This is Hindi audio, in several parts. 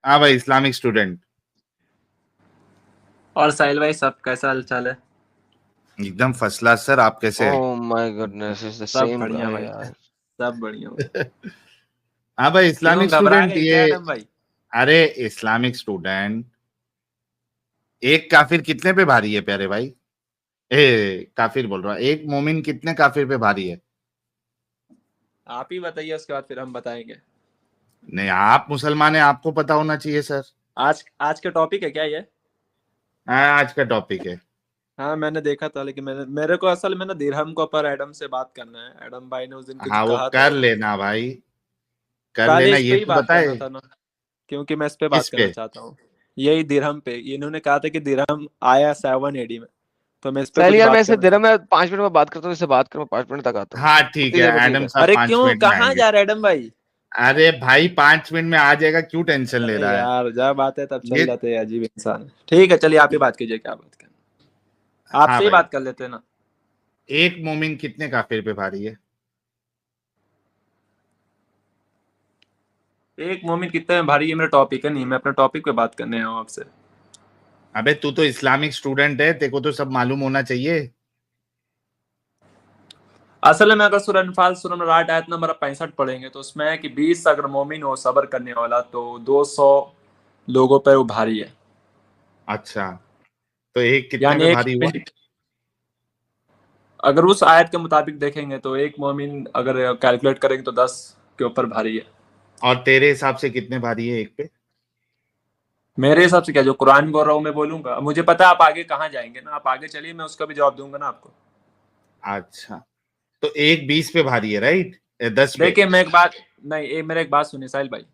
हाँ भाई, इस्लामिक स्टूडेंट। और साहिल भाई, सब कैसा हाल चाल है? एकदम फर्स्ट क्लास सर, आप कैसे हैं? Oh my goodness, it's the सब same बढ़िया guy भाई, यार। सब बढ़िया भाई। हाँ भाई, क्यों इस्लामिक घबरा स्टूडेंट गए क्या ये। एडम भाई? अरे इस्लामिक स्टूडेंट, एक काफिर कितने पे भारी है प्यारे भाई? काफिर बोल रहा, एक मोमिन कितने काफिर पे भारी है? आप ही बताइए, उसके बाद फिर हम बताएंगे। नहीं, आप मुसलमान हैं, आपको पता होना चाहिए सर। आज आज का टॉपिक है क्या ये? हाँ, आज का टॉपिक है। हाँ, मैंने देखा था, लेकिन मेरे को असल में ना दिरहम के ऊपर एडम से बात करना है। एडम भाई ने उस दिन कुछ हाँ, वो कहा था, कर लेना भाई, कर पहले लेना। इस पे ये ही तो बात बताए करना था ना, क्योंकि मैं इस पे बात किस करना पे? चाहता हूँ। यही दिरहम पे इन्होंने कहा था कि दिरहम आया 7 AD में, तो मैं इस पे साहिल कुछ यार, मैं बात इससे करना दे रहा, चाहता मैं 5 मिनट में बात करता हूँ, इससे बात करूँ, 5 मिनट तक आता हूँ। हाँ ठीक इतनी है, देर में ठीक एडम है। हूँ। साहब अरे 5 मिनट क्यों, में कहाँ आएंगे। जा रहे एडम भाई? अरे भाई, 5 मिनट में आ जाएगा, क्यों टेंशन ले अरे रहा है? यार, जब बात है तब ये चल जाते हैं, अजीब इंसान है। ठीक है, चलिए आप ही बात कीजिए, क्या बात करना, हाँ आपसे ही भाई, बात कर लेते हैं ना। एक मोमिन कितने काफिर पे भारी है? एक मोमिन कितने में भारी, ये मेरा टॉपिक है नहीं, मैं अपने टॉपिक पे बात करने आया हूँ आपसे। अबे तू तो इस्लामिक स्टूडेंट है, तेरे को तो सब मालूम होना चाहिए। असल में अगर सूरह अनफाल सूरह नंबर 8 आयत नंबर 65 पढ़ेंगे तो उसमें है कि 20 अगर मोमिन हो सब्र करने वाला तो 200 लोगों पर वो भारी है। अच्छा, तो एक कितने यानी पे एक भारी हुआ? अगर उस आयत के मुताबिक देखेंगे तो एक मोमिन अगर कैलकुलेट करेंगे तो 10 के ऊपर भारी है। और तेरे हिसाब से कितने भारी है एक पे? मेरे हिसाब से क्या, जो कुरान बोल रहा हूँ मैं बोलूंगा। मुझे पता है आप आगे कहाँ जाएंगे ना, आप आगे चलिए, मैं उसका भी जवाब दूंगा ना आपको। अच्छा, तो एक 20 पे भारी है, राइट? 10 पे? देखिए, मैं एक बात, नहीं मेरा एक बात सुनिए साहिल भाई,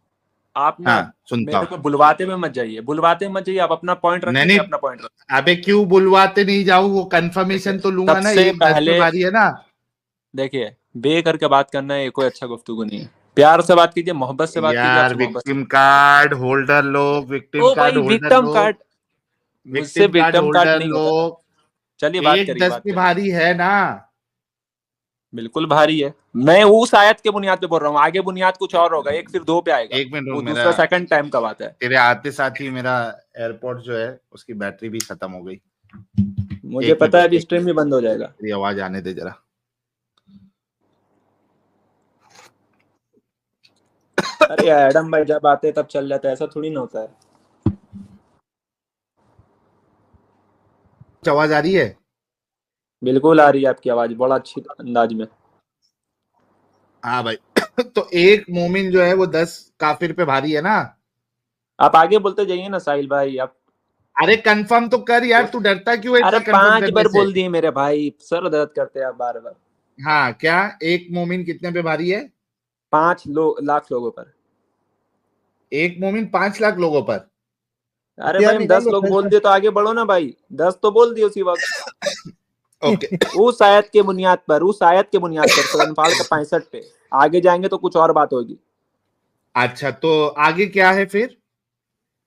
आप ना हाँ, सुनता मेरे हूँ। को बुलवाते में मत जाइए, बुलवाते में मत जाइए, आप अपना पॉइंट नहीं रखेंगे, नहीं, अपना पॉइंट रखें। अबे क्यों बुलवाते नहीं जाऊं, वो कंफर्मेशन तो लूंगा ना, सबसे एक 10 पे पहले भारी है ना। देखिए, बे करके बात करना है, ये कोई अच्छा गुफ्तगू नहीं है। प्यार से बात कीजिए, मोहब्बत से बात कीजिए, यार, आपसे मोहब्बत से। विक्टिम कार्ड होल्डर लोग, विक्टिम ओ कार्ड भाई, होल्डर विक्टिम लोग, कार्ड, मुझसे victim card victim card holder नहीं होता था। लोग। चलिए बात एक करिए, 10 बात पे करिए। भारी है ना? बिल्कुल भारी है, मैं उस आयत के बुनियाद पे बोल रहा हूँ, आगे बुनियाद कुछ और होगा, एक फिर 2 पे आएगा, एक मिनट रुक, वो मेरा दूसरा सेकंड टाइम का बात है। तेरे आते साथ ही मेरा एयरपोर्ट जो है उसकी बैटरी भी खत्म हो गई। मुझे एक मिनट पता है रुक, अभी एक स्ट्रीम भी बंद हो जाएगा। तेरी आवाज आने दे जरा। अरे एडम भाई, जब आते हैं तब चल जाता है, ऐसा थोड़ी ना होता है। आवाज आ रही है? बिल्कुल आ रही है आपकी आवाज, बड़ा अच्छी अंदाज में। हाँ भाई। तो एक मोमिन जो है वो 10 काफिर पे भारी है ना? आप आगे बोलते जाइए ना साहिल भाई, आप। अरे कंफर्म तो कर यार, तू डरता क्यों है अरे इतना कंफर्म 5 करने बार से? बोल दिए मेरे भाई, सर दर्द करते हैं आप बार बार। हाँ, क्या एक मोमिन कितने पे भारी है? 5 लाख लोगों पर। एक मोमिन 5 लाख लोगों पर? अरे भाई, यार हम 10 निकालो लोग बोल पैसा। दिए तो आगे बढ़ो ना भाई, 10 तो बोल दिए उसी वक्त। ओके। उस आयत के बुनियाद पर, उस आयत के बुनियाद पर सूरह अनफाल का 65 पे। आगे जाएंगे तो कुछ और बात होगी। अच्छा, तो आगे क्या है फिर?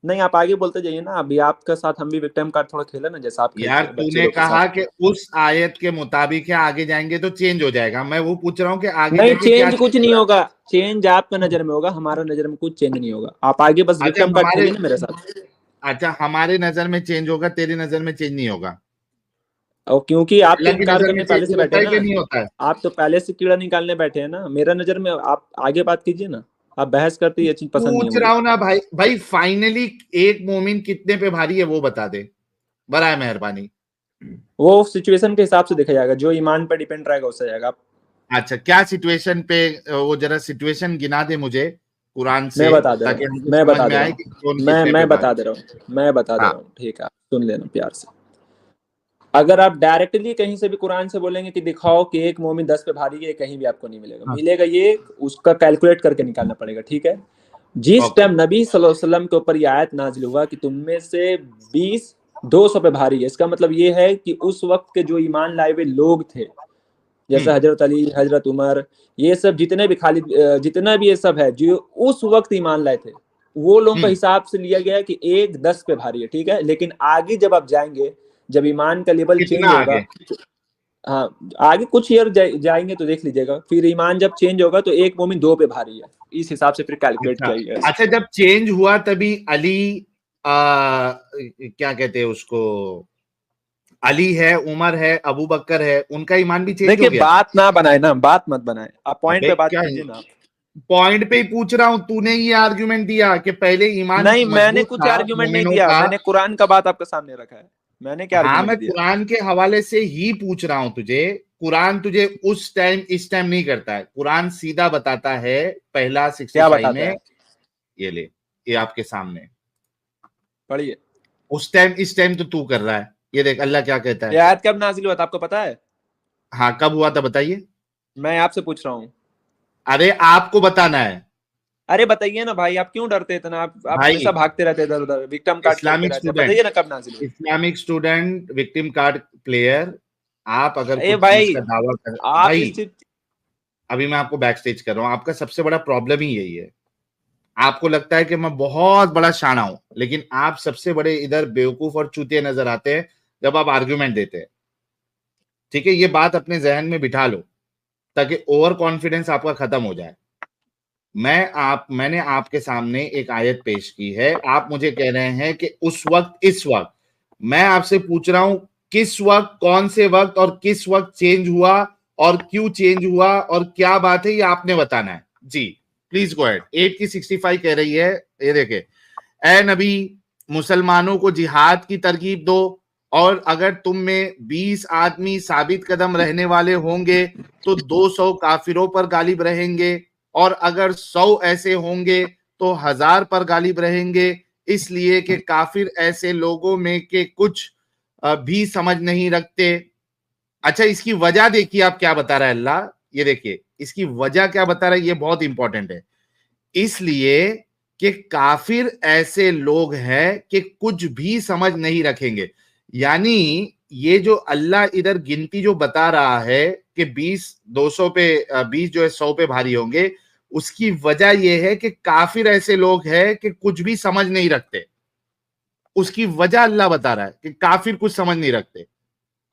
नहीं, आप आगे बोलते जाइए ना, अभी आपके साथ हम भी विक्टिम कार्ड थोड़ा खेले ना, जैसा आप खेलते यार हैं बच्चे तूने लोग के कहा साथ। कि उस आयत के मुताबिक है, आगे जाएंगे तो चेंज हो जाएगा। मैं वो पूछ रहा हूँ कि आगे नहीं, जाके क्या चेंज कुछ चेंज हो नहीं रहा है? होगा। चेंज आपका नजर में होगा, हमारा नजर में कुछ चेंज नहीं होगा। आप आगे बस अच्छा विक्टिम कार्ड हमारे खेलिए ना मेरे साथ। अच्छा, हमारे नजर में चेंज होगा, तेरी नजर में चेंज नहीं होगा? और क्योंकि आप तो अल्लाह की इनकार नजर में करने पहले चेंज से बैठे होता हैं है ना, कि नहीं होता है? आप तो पहले से कीड़ा निकालने बैठे हैं ना मेरा नजर में। आप आगे बात कीजिए ना, आप बहस करते, ये चीज पसंद नहीं है पूछ मुझे। रहा हूं ना भाई। भाई फाइनली एक मोमिन कितने पे भारी है वो बता दे, बराए मेहरबानी। वो सिचुएशन के हिसाब से देखा जाएगा, जो ईमान पर डिपेंड रहेगा उससे जाएगा। आप अच्छा, क्या सिचुएशन पे? वो जरा सिचुएशन गिना दे मुझे कुरान मैं से, बता दे रहा ताकि हूँ, हमको मैं समझ बता में दे रहा आए कि हूँ, कौन मैं कितने पे मैं बता भारी। दे रहा हूँ, मैं बता दे हाँ रहा हूँ, ठीक है, आप सुन लेना प्यार से। अगर आप डायरेक्टली कहीं से भी कुरान से बोलेंगे कि दिखाओ कि एक मोमिन 10 पे भारी है, कहीं भी आपको नहीं मिलेगा। हाँ, मिलेगा ये, उसका कैलकुलेट करके निकालना पड़ेगा, ठीक है। जिस ओके। टाइम नबी सल्लल्लाहु अलैहि वसल्लम के ऊपर ये आयत नाजिल हुआ कि तुम में से 20 200 पे भारी है, इसका मतलब ये है कि उस वक्त के जो ईमान लाए हुए लोग थे, जैसे हम्म हजरत अली, हजरत उमर, ये सब जितने भी खालिद, जितना भी ये सब है जो उस वक्त ईमान लाए थे, वो लोगों का हम्म हिसाब से लिया गया कि एक 10 पे भारी है, ठीक है। लेकिन आगे जब आप जाएंगे, जब ईमान का लेवल कितना चेंज होगा, आगे? हाँ, आगे कुछ ईयर जाएंगे तो देख लीजिएगा, फिर ईमान जब चेंज होगा तो एक मोमिन 2 पे भारी है। इस हिसाब से फिर कैलकुलेट किया गया। अच्छा, जब चेंज हुआ तभी अली क्या कहते हैं उसको, अली है, उमर है, अबू बकर है, उनका ईमान भी चेंज हो देखिए गया। बात ना बनाए ना, बात मत बनाए, आप पॉइंट पे बात क्या कीजिए ना। पॉइंट पे ही पूछ रहा हूं, तूने ये आर्गुमेंट दिया कि पहले ईमान नहीं, मैंने मजबूत कुछ था आर्गुमेंट नहीं मोमिनों दिया, का। मैंने कुरान का बात आपके सामने रखा है, मैंने क्या हाँ, आर्गुमेंट मैं दिया? कुरान के हवाले से ही पूछ रहा हूं तुझे। कुरान तुझे उस टाइम इस टाइम नहीं करता है, कुरान सीधा बताता है पहला क्या 65 बताता है? में। ये ले, ये आपके सामने, पढ़िए। उस टाइम इस टाइम तो तू कर रहा है। ये देख अल्लाह क्या कहता ये है। आयत कब नाजिल हुआ था आपको पता है? हाँ, कब हुआ था बताइए। मैं आपसे पूछ रहा हूँ। अरे आपको बताना है अरे बताइए ना भाई, आप क्यों डरते इतना? आप हमेशा भाई। भागते रहते इधर उधर, विक्टिम कार्ड खेलते इस्लामिक रहते हैं, स्टूडेंट, बताइए ना कब नाजिल हुआ। Islamic student, victim card player, आप अगर ए कुछ चीज भाई, का दावा कर आप भाई, इस चीज, अभी मैं आपको बैक स्टेज कर रहा हूं। आपका सबसे बड़ा प्रॉब्लम ही यही है। आपको लगता है कि मैं बहुत बड़ा शाना हूं, लेकिन आप सबसे बड़े इधर बेवकूफ और चूतिए नजर आते हैं जब आप आर्ग्यूमेंट देते हैं। ठीक है, ये बात अपने जहन में बिठा लो ताकि ओवर कॉन्फिडेंस आपका खत्म हो जाए। मैंने आपके सामने एक आयत पेश की है, आप मुझे कह रहे हैं कि उस वक्त, इस वक्त। मैं आपसे पूछ रहा हूं किस वक्त, कौन से वक्त और किस वक्त चेंज हुआ और क्यों चेंज हुआ और क्या बात है, ये आपने बताना है जी। Please go ahead. 8 की 65 कह रही है, ये देखे, ए नबी, मुसलमानों को जिहाद की तरगीब दो, और अगर तुम में 20 आदमी साबित कदम रहने वाले होंगे तो 200 काफिरों पर गालिब रहेंगे, और अगर 100 ऐसे होंगे तो 1000 पर गालिब रहेंगे, इसलिए कि काफिर ऐसे लोगों में के कुछ भी समझ नहीं रखते। अच्छा, इसकी वजह देखिए आप क्या बता रहा है अल्लाह। ये देखिए इसकी वजह क्या बता रहा है, ये बहुत इंपॉर्टेंट है। इसलिए कि काफिर ऐसे लोग हैं कि कुछ भी समझ नहीं रखेंगे। यानी ये जो अल्लाह इधर गिनती जो बता रहा है कि 20 200 पे 20 जो है 100 पे भारी होंगे, उसकी वजह यह है कि काफिर ऐसे लोग हैं कि कुछ भी समझ नहीं रखते। उसकी वजह अल्लाह बता रहा है कि काफिर कुछ समझ नहीं रखते।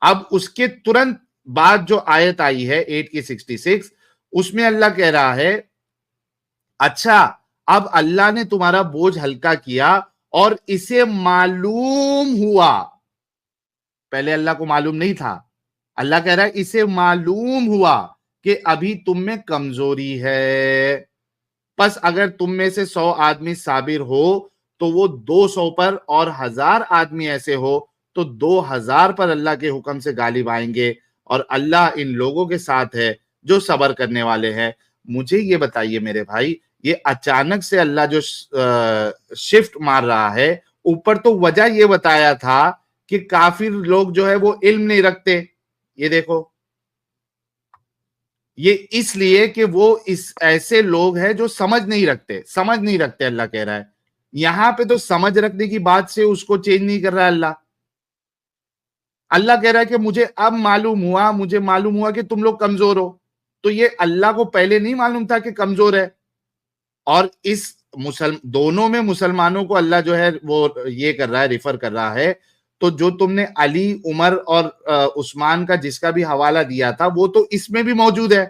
अब उसके तुरंत बाद जो आयत आई है 8 की 66, उसमें अल्लाह कह रहा है, अच्छा, अब अल्लाह ने तुम्हारा बोझ हल्का किया और इसे मालूम हुआ। पहले अल्लाह को मालूम नहीं था। अल्लाह कह रहा है इसे मालूम हुआ कि अभी तुम में कमजोरी है। बस अगर तुम में से 100 आदमी साबिर हो तो वो 200 पर, और 1000 आदमी ऐसे हो तो 2000 पर अल्लाह के हुक्म से गालिब आएंगे, और अल्लाह इन लोगों के साथ है जो सबर करने वाले हैं। मुझे ये बताइए मेरे भाई, ये अचानक से अल्लाह जो शिफ्ट मार रहा है, ऊपर तो वजह ये बताया था कि काफिर लोग जो है वो इल्म नहीं रखते। ये देखो, ये इसलिए कि वो इस ऐसे लोग हैं जो समझ नहीं रखते, समझ नहीं रखते अल्लाह कह रहा है। यहां पे तो समझ रखने की बात से उसको चेंज नहीं कर रहा है अल्लाह। अल्लाह कह रहा है कि मुझे अब मालूम हुआ, मुझे मालूम हुआ कि तुम लोग कमजोर हो। तो ये अल्लाह को पहले नहीं मालूम था कि कमजोर है। और इस दोनों में मुसलमानों को अल्लाह जो है वो ये कर रहा है, रिफर कर रहा है। तो जो तुमने अली, उमर और उस्मान का जिसका भी हवाला दिया था, वो तो इसमें भी मौजूद है।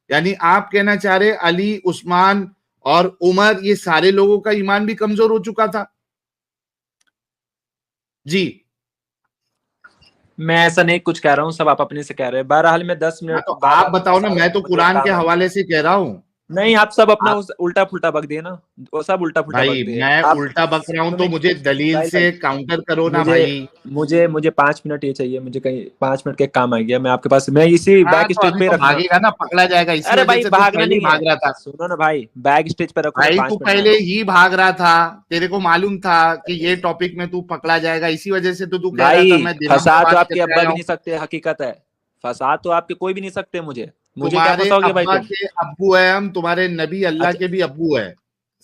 यानी आप कहना चाह रहे अली, उस्मान और उमर, ये सारे लोगों का ईमान भी कमजोर हो चुका था जी। मैं ऐसा नहीं कुछ कह रहा हूँ, सब आप अपने से कह रहे हैं। बहरहाल में 10 हाँ, मिनट तो आप 12 बताओ ना, मैं तो मुझे कुरान के काम है। हवाले से कह रहा हूं। नहीं, आप सब अपना आप, उस उल्टा फुल्टा बक दिए ना, वो सब उल्टा फुल्टा बक भाई दिए मैं आप। उल्टा बक रहा हूं तो सुनिए मुझे दलील साहिल भाई, से काउंटर करो ना मुझे भाई। मुझे 5 मिनट ये चाहिए, मुझे कहीं 5 मिनट के काम आ गया, मैं आपके पास, मैं इसी हाँ, बैक तो स्टेज अभी पे तो रखना। भागेगा ना, पकड़ा जाएगा, इसी अरे वजह भाई से तो भागना पहले ही नहीं है, भाग रहा था। सुनो ना भाई, बैक स्टेज पे रखो ना, भाई 5 तू मिनट में आ पहले रहा हूँ। ही भाग रहा था, तेरे को मालूम था कि ये टॉपिक में तू पकड़ा जाएगा, इसी वजह से तो तू कह रहा था भाई मैं दिरहम फंसा पे तो बात आपके करके अब्बा आया भी हूँ। नहीं सकते, हकीकत है। फंसा तो आपके कोई भी नहीं सकते मुझे क्या तुम्हारे फंसाओगे भाई अब्बा तुम? के अब्बू है हम, तुम्हारे नबी अल्लाह अच्छा, के भी अब्बू है।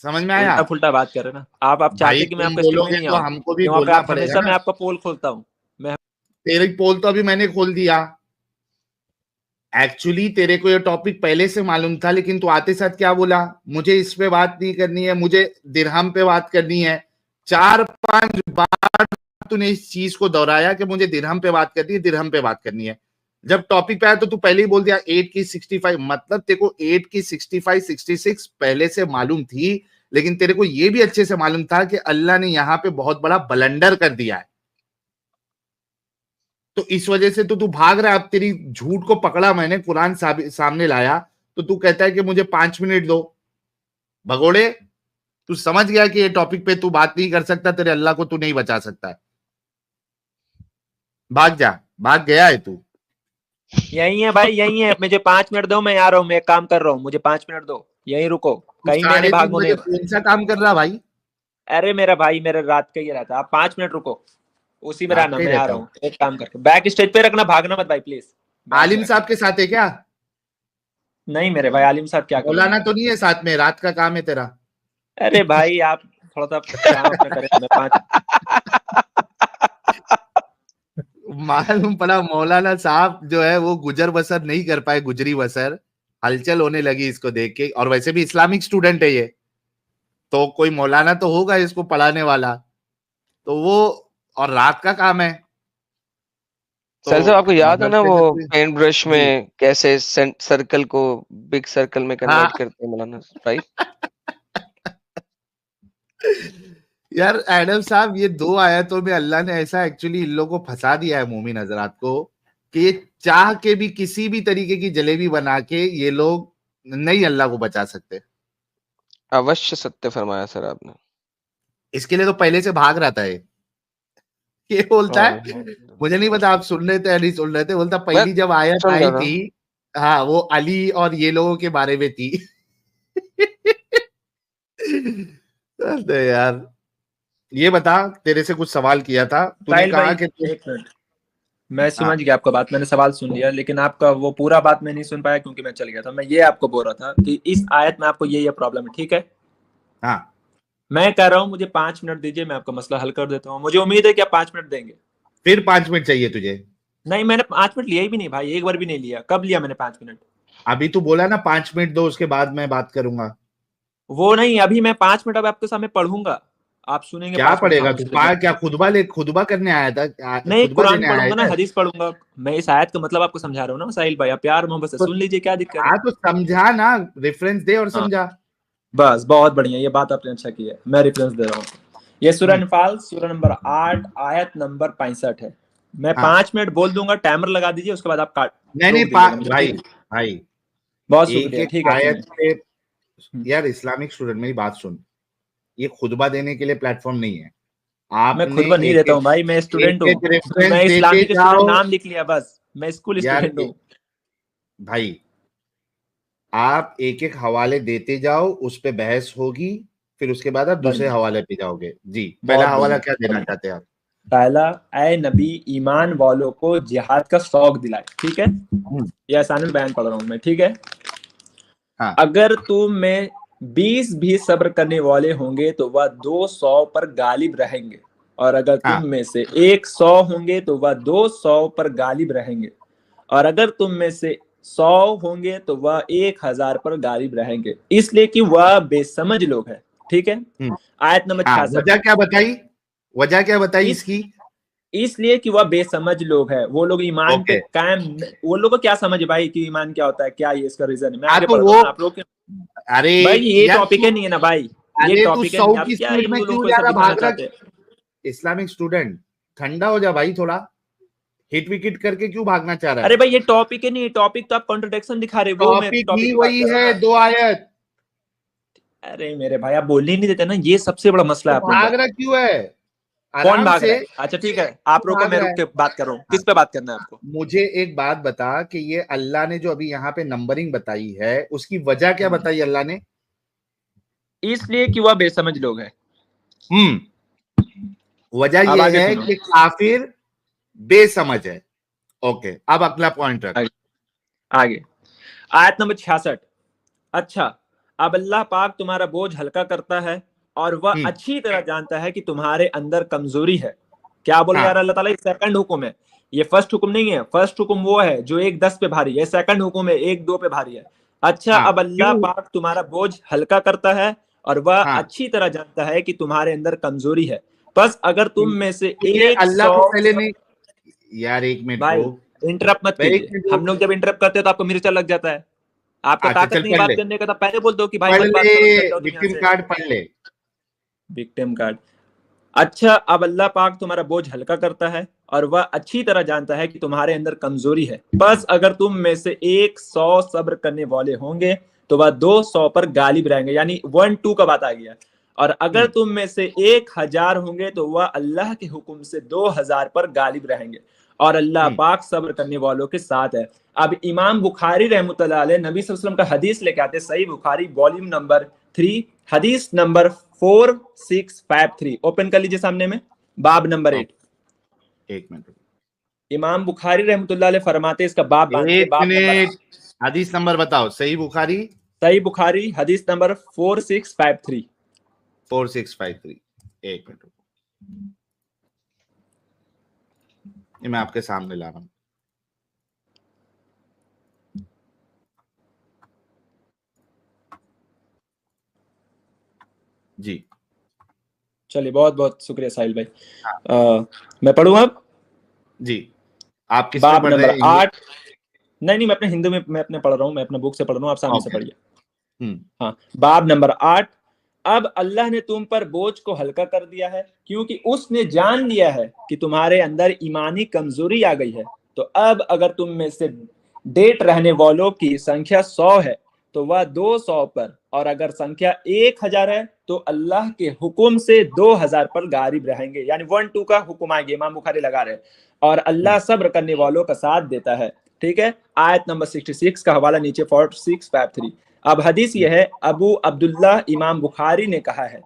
समझ में आया। उल्टा फुल्टा बात कर रहे ना आप भाई चाहते कि मैं तुम आपके स्टेज में बोलोगे नहीं तो आऊं, हमको भी कि वहां पे बोलना आप पड़ेगा हमेशा, मैं ना। आपका पोल खोलता हूँ मैं। तेरी पोल तो अभी मैंने खोल दिया। एक्चुअली तेरे को ये टॉपिक पहले से मालूम था, लेकिन तू आते साथ क्या बोला, मुझे इस पे बात नहीं करनी है, मुझे दिरहम पे बात करनी है। 4-5 बार तूने इस चीज को दोहराया कि मुझे दिरहम पे बात करनी है, दिरहम पे बात करनी है। जब टॉपिक पे आया तो तू पहले ही बोल दिया 8 की 65, मतलब तेरे को 8 की 65 66 पहले से मालूम थी, लेकिन तेरे को ये भी अच्छे से मालूम था कि अल्लाह ने यहाँ पे बहुत बड़ा ब्लंडर कर दिया है, तो इस वजह से तो तू भाग रहा है। अब तेरी झूठ को पकड़ा मैंने, कुरान सामने लाया, तो तू कहता है कि मुझे 5 मिनट दो। भगोड़े, तू समझ गया कि ये टॉपिक पे तू बात नहीं कर सकता, तेरे अल्लाह को तू नहीं बचा सकता। भाग जा, भाग गया है तू। यही है भाई, यही है। मुझे 5 मिनट दो, मैं आ रहा हूँ, मैं एक काम कर रहा हूँ, मुझे 5 मिनट दो, यही रुको, कहीं मैंने 3:30 भागो नहीं। बजे कौन सा काम कर रहा भाई? अरे मेरा भाई, मेरा रात का ही रहता है, आप 5 मिनट रुको, उसी में रात रहना, का ही मैं आ रहता रहा है। हूँ, एक काम करके बैक स्टेज पे रखना, भागना मत भाई प्लीज। आलिम साहब के साथ है क्या? नहीं मेरे भाई, आलिम साहब क्या मौलाना करूंगा। तो नहीं है साथ में? रात का काम है तेरा। अरे भाई आप थोड़ा सा काम अपना करें, मैं 5। मालूम पड़ा मौलाना साहब जो है वो गुजर बसर नहीं कर पाए, गुजरी बसर हलचल होने लगी इसको देख के। और वैसे भी इस्लामिक स्टूडेंट है ये, तो कोई मौलाना तो होगा इसको पढ़ाने वाला, तो वो, और रात का काम है तो सर आपको याद है हद ना से वो ज्यादा- पेंट ब्रश जी में कैसे सर्कल को बिग सर्कल में हाँ। कन्वर्ट करते हैं मौलाना भाई? यार एडम साहब, ये 2 आयतों में अल्लाह ने ऐसा एक्चुअली इन लोगों को फंसा दिया है, मोमिन हजरात को, कि ये चाह के भी किसी भी तरीके की जलेबी बना के ये लोग नहीं अल्लाह को बचा सकते। अवश्य सत्य फरमाया सर आपने। इसके लिए तो पहले से भाग रहा था ये बोलता है, मुझे नहीं पता आप सुन रहे थे या नहीं सुन रहे थे, बोलता मैं पहली जब आयत सुन आई रहा था। थी, हाँ वो अली और ये लोगों के बारे में थी। अरे यार, ये बता, तेरे से कुछ सवाल किया था, तूने साहिल कहा भाई कि तू, एक मिनट, मैं हाँ समझ गया आपका बात, मैंने सवाल सुन लिया, लेकिन आपका वो पूरा बात मैं नहीं सुन पाया क्योंकि मैं चल गया था। मैं ये आपको बोल रहा था कि इस आयत में आपको ये प्रॉब्लम है, ठीक है। हाँ, मैं कह रहा हूँ मुझे 5 मिनट दीजिए, मैं आपका मसला हल कर देता हूँ, मुझे उम्मीद है कि आप 5 मिनट देंगे। फिर 5 मिनट चाहिए तुझे? नहीं मैंने 5 मिनट लिया ही भी नहीं भाई, एक बार भी नहीं लिया। कब लिया मैंने 5 मिनट? अभी तू बोला ना 5 मिनट दो, उसके बाद मैं बात करूंगा। वो नहीं, अभी मैं 5 मिनट अब आपके सामने पढ़ूंगा, आप सुनेंगे क्या 5 मिनट पढ़ेगा खामोश तू? रहिए। क्या खुतबा करने आया था? नहीं खुतबा कुरान देने आया पढ़ूंगा ना, था? हदीस पढ़ूंगा। मैं इस आयत का मतलब आपको समझा रहा हूँ ना साहिल भाई, आप प्यार मोहब्बत से तो सुन लीजिए, क्या दिक्कत है। हाँ, तो समझा ना, रेफरेंस दे और हाँ समझा। बस बहुत बढ़िया, ये बात आपने अच्छा की है, मैं रेफरेंस दे रहा हूँ। ये सूरह अनफाल सूरह नंबर 8 आयत नंबर 65 है। मैं हाँ, 5 मिनट बोल दूंगा, टाइमर लगा दीजिए, उसके बाद आप काट नहीं नहीं, रोक दीजिएगा मुझे, भाई ठीक है। भाई, बहुत एक शुक्रिया, एक ठीक है आयत सुनिए। पे, यार इस्लामिक स्टूडेंट मेरी बात सुन, ये खुतबा देने के लिए प्लेटफॉर्म नहीं है। मैं आपने खुद नहीं एक देता एक हूँ भाई, मैं स्टूडेंट एक हूँ। एक रेफरेंस मैं देते इस्लामिक स्टूडेंट जाओ। नाम लिख लिया बस, मैं स्कूल यार स्टूडेंट हूँ। भाई, आप एक एक हवाले देते जाओ, उस पे बहस होगी, फिर उसके बाद आप दूसरे बढ़िया, हवाले पे जाओगे। जी, पहला बहुत हवाला बढ़िया, क्या देना बढ़िया। चाहते हैं आप? पहला, ऐ नबी ईमान वालों को जिहाद का शौक दिलाए, ठीक है। ये आसान में बयान पढ़ रहा हूँ मैं, ठीक है। हाँ अगर तुम में 20 भी सब्र करने वाले होंगे तो वह 200 पर गालिब रहेंगे, और अगर हाँ, तुम में से 100 होंगे तो वह 200 पर गालिब रहेंगे, और अगर तुम में से 100 होंगे तो वह 1000 पर गालिब रहेंगे, इसलिए कि वह बेसमझ लोग हैं, ठीक है। आयत नंबर हाँ, 66। वजह क्या बताई? वजह क्या बताई इस इसकी? इसलिए कि वह बेसमझ लोग हैं, वो लोग ईमान पे ओके, कायम। वो लोग को क्या समझ है भाई कि ईमान क्या होता है, क्या ये इसका रीजन है, मैं हाँ आगे तो बढ़ रहा वो, हूँ ना आप लोग के। अरे भाई ये यार टॉपिक तू, है नहीं है ना भाई, ये अरे तू टॉपिक है 100 नहीं, आप की क्या स्पीड इन में लोगों क्यों को जा सब रहा, दिखाना भाग रहा? चाहते हैं। इस्लामिक स्टूडेंट, ठंडा हो जा भाई थोड़ा, हिट विकेट करके क्यों भागना चाह रहा अरे है? भाई ये टॉपिक है नहीं, टॉपिक तो आप कॉन्ट्रडिक्शन दिखा रहे हो, वो मैं टॉपिक टॉपिक ही की बात वही कर रहा हूँ है, ना। 2 आयत। अरे मेरे भाई आप बोलने ही नहीं देते ना, ये सबसे बड़ा मसला तो है आप लोगों भाग का। रहा क्यों है? कौन आराम भाग से, रहा है? अच्छा ठीक है, तो आप लोग को, भाग मैं रहा रुक है। के बात कर रहा हूँ, हाँ, किस पे बात करना है आपको। मुझे एक बात बता कि ये अल्लाह ने जो अभी यहाँ पे नंबरिंग बताई है, उसकी वजह क्या बताई अल्लाह ने? इसलिए कि वह बेसमझ लोग हैं। वजह अब ये आगे है सुनो, कि काफिर बेसमझ है। ओके, अब अगला पॉइंट रख। आगे, आगे। आयत नंबर 66। अच्छा, अब अल्लाह पाक तुम्हारा बोझ हल्का करता है, और वह हम्म, अच्छी तरह जानता है कि तुम्हारे अंदर कमजोरी है। क्या बोले जा हाँ रहा है अल्लाह ताला, ये सेकंड हुक्म है, ये फर्स्ट हुक्म नहीं है। फर्स्ट हुक्म वो है जो 1-10 पे भारी है, सेकंड हुक्म है 1-2 पे भारी है। अच्छा, हाँ, अब अल्लाह क्यों? पाक तुम्हारा बोझ हल्का करता है, और वह हाँ, अच्छी तरह जानता है कि तुम्हारे अंदर कमजोरी है। बस अगर तुम में से ये एक अल्लाह सौ को पहले सब, नहीं, यार एक मिनट भाई रुक, इंटरप्ट मत भाई कीजिए, हम लोग जब इंटरप्ट करते हैं तो आपको मिर्चा लग जाता है। आपको अच्छा ताकत चल नहीं पढ़ बात ले, करने का, तो पहले बोल दो कि भाई पढ़ मत बात ले, करो, चल जाओ तुम यहाँ विक्टिम से। कार्ड पढ़ ले। Victim card. अच्छा, अब अल्लाह पाक तुम्हारा बोझ हल्का करता है और वह अच्छी तरह जानता है कि तुम्हारे अंदर कमजोरी है। बस अगर तुम में से 100 सब्र करने वाले होंगे तो वह 200 पर गालिब रहेंगे, यानी 1-2 का बात आ गया। और अगर तुम में से 1000 होंगे तो वह अल्लाह के हुक्म से 2000 पर गालिब रहेंगे, और अल्लाह पाक सब्र करने वालों के साथ है। अब इमाम बुखारी रहमतुल्लाह अलैह नबी सल्लल्लाहु अलैहि वसल्लम का हदीस लेके आते, सही बुखारी वॉल्यूम नंबर 3 हदीस नंबर 4653, ओपन कर लीजिए सामने में, बाब नंबर 8। एक मिनट, इमाम बुखारी रहमतुल्लाह अलैह फरमाते, इसका बाब बांधिए, एक बाब नंबर, मिनट, हदीस नंबर बताओ। सही बुखारी सही बुखारी हदीस नंबर 4653। 4653। एक मिनट, ये मैं आपके सामने ला रहा हूँ। जी चलिए, बहुत बहुत शुक्रिया साहिल भाई। मैं पढ़ूँ अब? जी, आप किस में बाब पढ़ रहे नंबर हैं? इंग्लिश? 8। नहीं, मैं अपने हिंदू में मैं अपने पढ़ रहा हूँ, मैं अपने बुक से पढ़ रहा हूँ, आप सामने से ओके। पढ़िए। हाँ, बाब नंबर 8। अब अल्लाह ने तुम पर बोझ को हल्का कर दिया है क्योंकि उसने जान लिया है कि तुम्हारे अंदर ईमानी कमजोरी आ गई है। तो अब अगर तुम में से डेट रहने वालों की संख्या 100 है तो वह 200 पर, और अगर संख्या 1000 है तो अल्लाह के हुक्म से 2000 पर गालिब रहेंगे, यानी 1-2 का हुक्म आएंगे, इमाम बुखारी लगा रहे। और अल्लाह सब्र करने वालों का साथ देता है। ठीक है, आयत नंबर 66 का हवाला नीचे 4653। अब हदीस यह है, अबू अब्दुल्लाह इमाम बुखारी ने कहा है,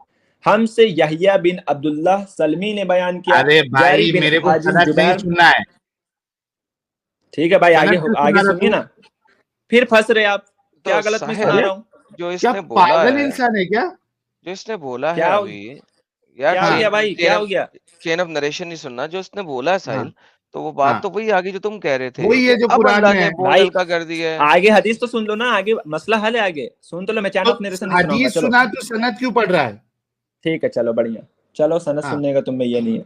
हमसे यहिया बिन अब्दुल्लाह सलमी ने बयान किया, अरे जारी भाई, बिन मेरे को हाजिम सनद नहीं जुबैर। सुनना है। ठीक है भाई, आगे सनद क्यों आगे सुना रहा सुनिए तू? ना, फिर फंस रहे आप। तो क्या गलत मैं सुना साहिल, रहा हूँ? जो क्या इसने बोला पागल है, इंसान है क्या? जो इसने बोला है क्या अभी, यार क्या हो गया हाँ भाई, चेन क्या हो ऑफ गया? चेन ऑफ नरेशन नहीं सुनना। जो इसने बोला है हाँ साहिल, तो वो बात तो हाँ, वही आ गई जो तुम कह रहे थे वही कि है जो अब कुरान अल्लाह में ने है। बोझ भाई हल्का कर दिया है। आगे हदीस तो सुन लो ना, आगे मसला हल है, आगे सुन तो लो, मैं चैन तो ऑफ नरेशन नहीं सुनाऊंगा। हदीस चलो सुना तो सनद क्यों पढ़ रहा है? ठीक है, चलो बढ़िया, चलो सनद हाँ सुनने का तुम्हें ये नहीं है।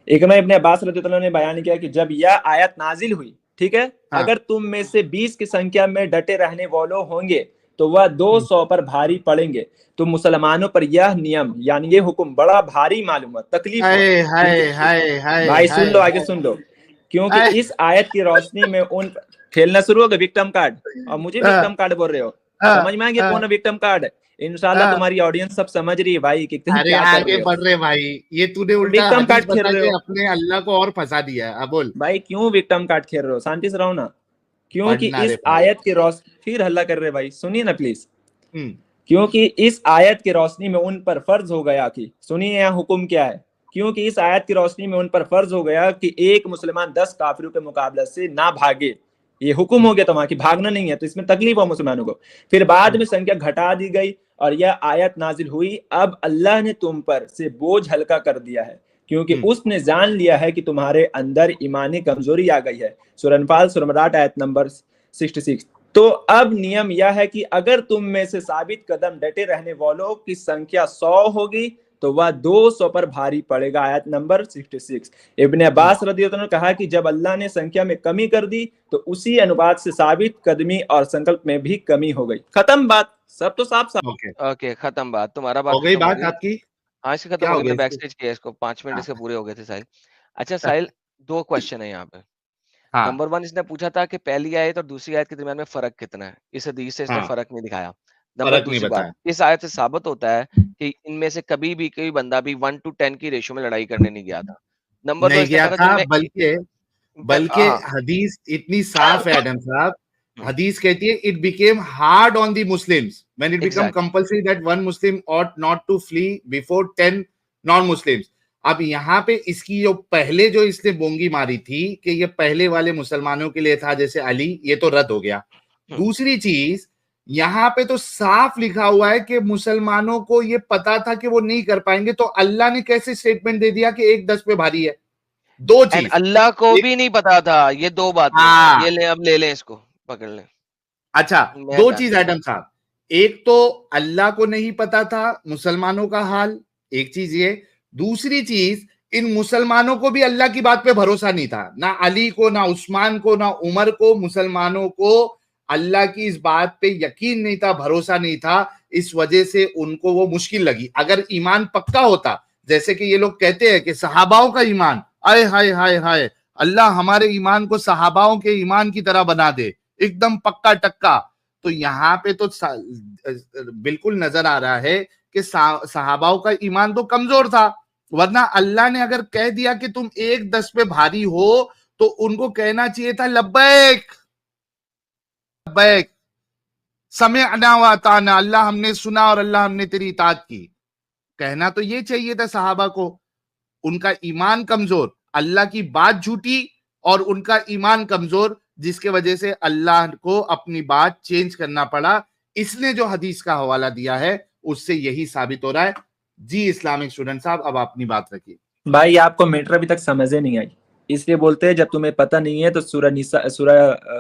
एक में इब्ने अब्बास रज़ियल्लाहु अन्हु ने बयान किया कि जब यह आयत नाजिल हुई, ठीक है, हाँ। अगर तुम में से 20 की संख्या में डटे रहने वालों होंगे तो वह 200 पर भारी पड़ेंगे। तो मुसलमानों पर यह नियम, यानी ये हुक्म बड़ा भारी मालूम हुआ, तकलीफ हुआ, हाय क्योंकि हाय हाय हाय भाई सुन हाय लो, आगे हाय सुन लो, क्योंकि हाय। इस आयत की रोशनी में उन खेलना शुरू हो गया विक्टिम कार्ड, और मुझे विक्टिम कार्ड बोल रहे हो। समझ में आ गया कौन है विक्टिम कार्ड? इंशाल्लाह तुम्हारी ऑडियंस सब समझ रही है भाई कि तुम अरे क्या कर आगे रहे हो। बढ़ रहे भाई, ये तूने उल्टा विक्टिम हदीस कार्ड खेल बता रहे के हो अपने अल्लाह को और फंसा दिया है। अब बोल। भाई, क्यों विक्टिम कार्ड खेल रहे हो? शांति से रहो ना। क्योंकि पढ़ना रे इस भाई। आयत की रोशनी, फिर हल्ला कर रहे भाई, सुनिए ना प्लीज। हम्म क्योंकि इस आयत की रोशनी में उन पर फर्ज हो गया कि, सुनिए यहाँ हुक्म क्या है, क्योंकि इस आयत की रोशनी में उन पर फर्ज हो गया कि एक मुसलमान 10 काफिरों के मुकाबले से ना भागे। ये हुक्म हो गया तो वहां की भागना नहीं है, तो इसमें तकलीफ हो मुसलमानों को। फिर बाद में संख्या घटा दी गई और यह आयत नाजिल हुई, अब अल्लाह ने तुम पर से बोझ हल्का कर दिया है क्योंकि उसने जान लिया है कि तुम्हारे अंदर ईमानी कमजोरी आ गई है। सूरह अनफाल सूरह 8 आयत नंबर 66। तो अब नियम यह है कि अगर तुम में से साबित कदम डटे रहने वालों की संख्या 100 होगी तो वह 200 पर भारी पड़ेगा। आयत नंबर 66। इब्ने अब्बास रज़ियल्लाहु अन्हु ने कहा कि जब अल्लाह ने संख्या में कमी कर दी तो उसी अनुपात से साबित कदमी और संकल्प में भी कमी हो गई। खत्म बात, सब तो साफ साफ। ओके, ओके, खत्म बात, तुम्हारा हो बात गई खत्म हो बात गई। आपकी? हाँ, इसकी खत्म क्या हो हो गई। गया मैं बैक इसको? स्टेज किया इसको, 5 मिनट हाँ इसके पूरे हो गए थे साहिल। अच्छा साहिल, 2 क्वेश्चन है यहाँ पे। हाँ नंबर 1 इसने पूछा था कि पहली आयत और दूसरी आयत के दरमियान में फ़र्क कितना है? इस हदीस से इसने हाँ, फ़र्क नहीं दिखाया। नंबर फर्क नहीं दूसरी बात, बताया। इस आयत से साबित होता है कि इनमें से कभी भी कोई बंदा भी 1 टू 10 की रेशियो में लड़ाई करने नहीं गया था। नंबर 2 नहीं इसने गया कहा था था, जिनमें बल्कि बल्कि हाँ। हदीस इतनी साफ है एडम साहब। हुँ, हदीस कहती है it became hard on the Muslims when it become exactly. Compulsory that one Muslim ought not to flee before 10 non Muslims. अब यहाँ पे इसकी जो पहले जो इसने बोंगी मारी थी कि ये पहले वाले मुसलमानों के लिए था जैसे अली, ये तो रद्द हो गया। हुँ, दूसरी चीज, यहाँ पे तो साफ लिखा हुआ है कि मुसलमानों को ये पता था कि वो नहीं कर पाएंगे, तो अल्लाह ने कैसे स्टेटमेंट दे दिया कि 1-10 पे भारी है? दो एंड चीज, अल्लाह को एक, भी नहीं पता था, ये 2 बातें। हाँ, ये लें, अब ले लें इसको, पकड़ लें। अच्छा, मैं दो चीज जानता हूँ। एडम साहब। एक तो अल्लाह को नहीं पता था मुसलमानों का हाल, एक चीज ये। दूसरी चीज, इन मुसलमानों को भी अल्लाह की बात पे भरोसा नहीं था, ना अली को, ना उस्मान को, ना उमर को। मुसलमानों को अल्लाह की इस बात पे यकीन नहीं था, भरोसा नहीं था, इस वजह से उनको वो मुश्किल लगी। अगर ईमान पक्का होता, जैसे कि ये लोग कहते हैं कि सहाबाओं का ईमान, आय हाय हाय हाय, अल्लाह हमारे ईमान को सहाबाओं के ईमान की तरह बना दे, एकदम पक्का टक्का, तो यहाँ पे तो बिल्कुल नजर आ रहा है कि सहाबाओं का ईमान तो कमजोर था। वरना अल्लाह ने अगर कह दिया कि तुम 1-10 पे भारी हो, तो उनको कहना चाहिए था लब्बैक लब्बैक समिअना व अताना, अल्लाह हमने सुना और अल्लाह हमने तेरी इताअत की। कहना तो ये चाहिए था सहाबा को। उनका ईमान कमजोर, अल्लाह की बात झूठी और उनका ईमान कमजोर, जिसके वजह से अल्लाह को अपनी बात चेंज करना पड़ा। इसने जो हदीस का हवाला दिया है उससे यही साबित हो रहा है। जी इस्लामिक स्टूडेंट साहब, अब अपनी बात रखिए। भाई आपको मैटर अभी तक समझ ही नहीं आई, इसलिए बोलते हैं जब तुम्हें पता नहीं है तो सूरह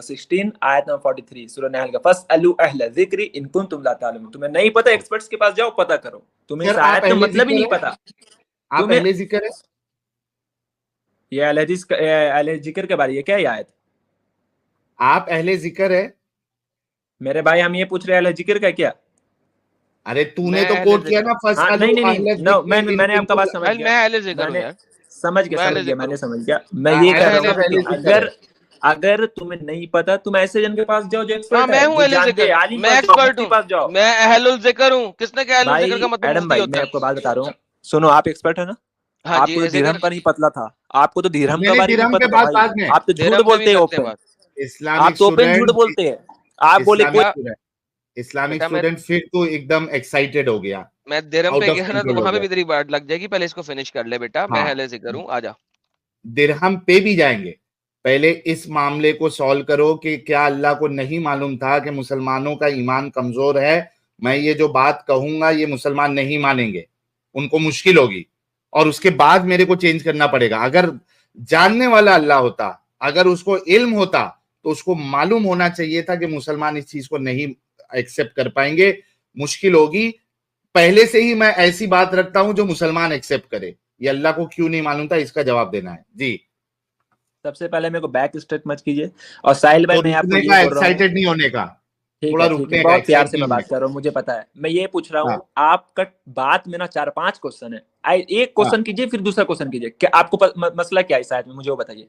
16 आयत नंबर 43 सूरह नहल का फस्अलू अहल ज़िक्र इन कुंतुम ला तालमून। तुम्हें नहीं पता, एक्सपर्ट्स के पास जाओ, पता करो। तुम्हें इस आयत का मतलब ही नहीं पता। आप पहले जिक्र है, ये अहले जिक्र के बारे में क्या ये आयत? आप अहले जिक्र है मेरे भाई, हम ये पूछ रहे हैं अहले जिक्र का क्या? अरे तूने तो कोट किया ना, नहीं नहीं नहीं, नो, मैंने आपका बात समझ गया, मैं अहले जिक्र हूं यार, समझ गया, मैंने समझ गया। मैं ये कह रहा हूँ कि अगर तुम्हें नहीं पता, तुम ऐसे जन के पास जाओ जो एक्सपर्ट है, मैं जानते हैं, आलिम मैं एक्सपर्ट हूं, पास जाओ। मैं अहलुल जिक्र हूं। किसने कहा अहलुल जिक्र का मतलब एडम भाई, मैं आपको बात बता रहा हूँ, सुनो, आप एक्सपर्ट है ना? हाँ आपको तो दिरहम का नहीं पता था, आपको तो दिरहम का बारे में पता था भाई। आप तो झूठ बोलते हो ओपन, आप तो ओपन झूठ बोलते हैं। आप बोले इस्लामिक स्टूडेंट, फिर तो एकदम एक्साइटेड हो गया। मैं दिरहम पे गया ना, तो वहां पे भी तेरी बात लग जाएगी। पहले इसको फिनिश कर ले बेटा। मैं अहले जिक्र हूं, आजा। दिरहम पे भी जाएंगे, पहले इस मामले को सॉल्व करो कि क्या अल्लाह को नहीं मालूम था कि मुसलमानों का ईमान कमजोर है। मैं ये जो बात कहूंगा ये मुसलमान नहीं मानेंगे, उनको मुश्किल होगी, और उसके बाद मेरे को चेंज करना पड़ेगा। अगर जानने वाला अल्लाह होता, अगर उसको इल्म होता, तो उसको मालूम होना चाहिए था कि मुसलमान इस चीज को नहीं एक्सेप्ट कर पाएंगे, मुश्किल होगी। पहले से ही मैं ऐसी बात रखता हूं जो मुसलमान एक्सेप्ट करे। ये अल्लाह को क्यों नहीं मालूम था, इसका जवाब देना है। जी सबसे पहले मेरे को बैक स्टेप मत कीजिए। और साहिल भाई, मैं आपको ये बोल रहा हूं, एक्साइटेड नहीं होने का, थोड़ा रुकने का, बहुत प्यार से मैं बात कर रहा हूँ, मुझे पता है। मैं ये पूछ रहा हूँ, आपका बात में ना 4-5 क्वेश्चन है, एक क्वेश्चन कीजिए फिर दूसरा क्वेश्चन कीजिए। क्या आपको मसला क्या है इस आयत में, मुझे वो बताइए।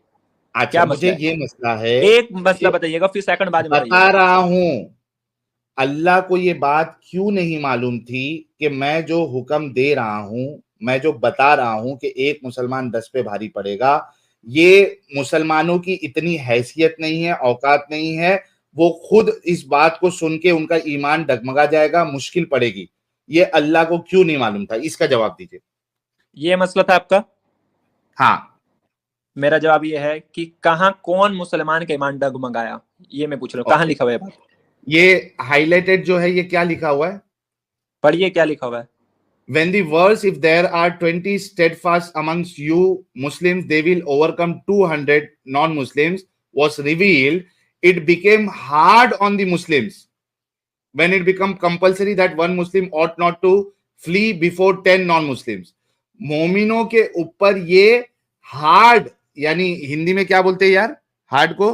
अच्छा, मुझे ये मसला है, एक मसला बताइएगा, फिर सेकंड बाद में बता रहा हूं। अल्लाह को ये बात क्यों नहीं मालूम थी कि मैं जो हुक्म दे रहा हूं, मैं जो बता रहा हूं कि एक मुसलमान 10 पे भारी पड़ेगा, ये मुसलमानों की इतनी हैसियत नहीं है, औकात नहीं है, वो खुद इस बात को सुन के उनका ईमान डगमगा जाएगा, मुश्किल पड़ेगी। ये अल्लाह को क्यों नहीं मालूम था, इसका जवाब दीजिए। ये मसला था आपका? हाँ, मेरा जवाब ये है कि कहां कौन मुसलमान का ईमान डगमगाया, ये मैं पूछ रहा हूँ। कहां लिखा हुआ है बात? ये हाईलाइटेड जो है, ये क्या लिखा हुआ है, पढ़िए क्या लिखा हुआ है। When the verse, if there are 20 steadfast amongst you Muslims, they will overcome 200 non-Muslims, was revealed, it became hard on the Muslims when it became compulsory that one Muslim ought not to flee before 10 non-Muslims. मोमिनों के ऊपर ये हार्ड, यानी हिंदी में क्या बोलते हैं यार हार्ड को,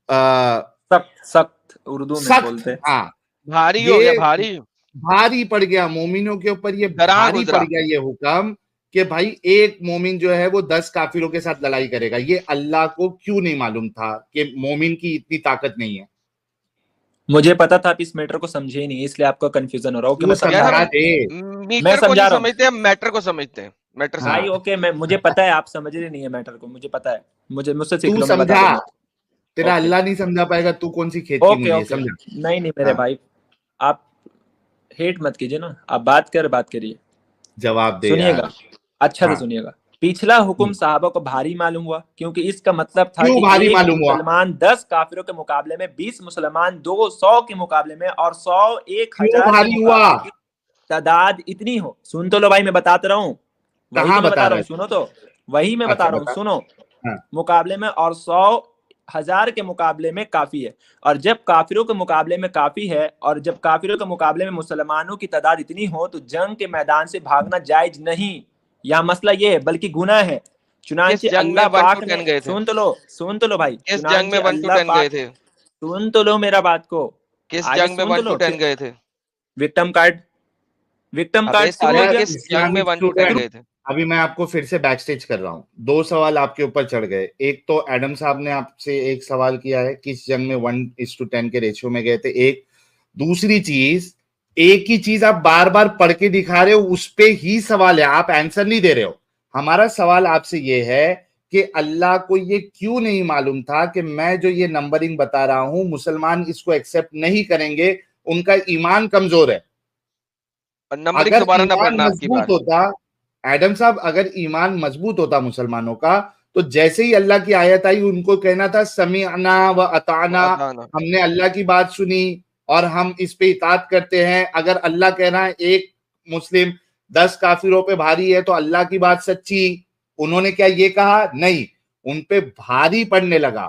सख्त उर्दू में बोलते हैं। हाँ, भारी हो गया, भारी पड़ गया मोमिनों के ऊपर, ये भारी पड़ गया ये हुक्म कि भाई एक मोमिन जो है वो 10 काफिरों के साथ लड़ाई करेगा। ये अल्लाह को क्यों नहीं मालूम था कि मोमिन की इतनी ताकत नहीं है? मुझे पता था, आप इस मैटर को समझे ही नहीं, इसलिए आपका कंफ्यूजन हो रहा है। मैं समझा दे, मैं समझा रहा हूं, समझते हैं मैटर को, समझते हैं मैटर से। भाई ओके, मुझे पता है आप समझ रहे नहीं है मैटर को, मुझे पता है, मुझसे सीख लो। तू समझा, तेरा अल्लाह नहीं समझा पाएगा, तू कौन सी खेती मुझे समझा। नहीं मेरे भाई, आप हेट मत कीजिए ना, आप बात करिए, जवाब दे, सुनिएगा अच्छा से सुनिएगा। पिछला हुक्म सहाबा को भारी मालूम हुआ क्योंकि इसका मतलब था कि भारी मालूम हुआ, मुसलमान 10 काफिरों के मुकाबले में 20 मुसलमान 200 के मुकाबले में और 100 1000 भारी हुआ, तादाद इतनी हो। सुन तो लो भाई, मैं बताता रहा हूँ, वही मैं बता रहा हूँ, सुनो तो, वही मैं बता रहा हूँ, सुनो। मुकाबले में और 100,000 के मुकाबले में काफी है, और जब काफिरों के मुकाबले में काफी है, और जब काफिरों के मुकाबले में मुसलमानों की तादाद इतनी हो तो जंग के मैदान से भागना जायज नहीं। यहाँ मसला ये है, बल्कि गुनाह है। चुनांचे जंग में अल्लाह 1 पाक to ने, 10 गए थे? सुन तो लो भाई, किस जंग में चुनांचे 1 to अल्लाह 10 पाक, गए थे? सुन तो लो मेरा बात को, किस आगे जंग में सुन तो 1 to लो। 10 गए थे? विक्टिम कार्ड, विक्टिम अबे कार्ड शुरू हो साले गया। किस जंग में इस्लामिक 1 to 10 स्टूडेंट, गए थे? अभी मैं आपको फिर से बैक स्टेज कर रहा हूँ। 2 सवाल आपके ऊपर चढ़ गए। एक तो एडम साहब ने आपसे एक सवाल किया है, किस जंग में 1:10 के रेशियो में गए थे। एक दूसरी चीज, एक ही चीज आप बार बार पढ़ के दिखा रहे हो, उस पे ही सवाल है, आप आंसर नहीं दे रहे हो। हमारा सवाल आपसे ये है कि अल्लाह को ये क्यों नहीं मालूम था कि मैं जो ये नंबरिंग बता रहा हूं मुसलमान इसको एक्सेप्ट नहीं करेंगे, उनका ईमान कमजोर है। और नंबरिंग अगर दोबारा ना ईमान पढ़ना आपकी मजबूत बार। होता, एडम साहब, अगर ईमान मजबूत होता मुसलमानों का, तो जैसे ही अल्लाह की आयत आई उनको कहना था समीअना व अताना, बताना। हमने अल्लाह की बात सुनी और हम इस पे इताअत करते हैं। अगर अल्लाह कह रहा है एक मुस्लिम 10 काफिरों पे भारी है तो अल्लाह की बात सच्ची। उन्होंने क्या ये कहा? नहीं, उन पे भारी पड़ने लगा।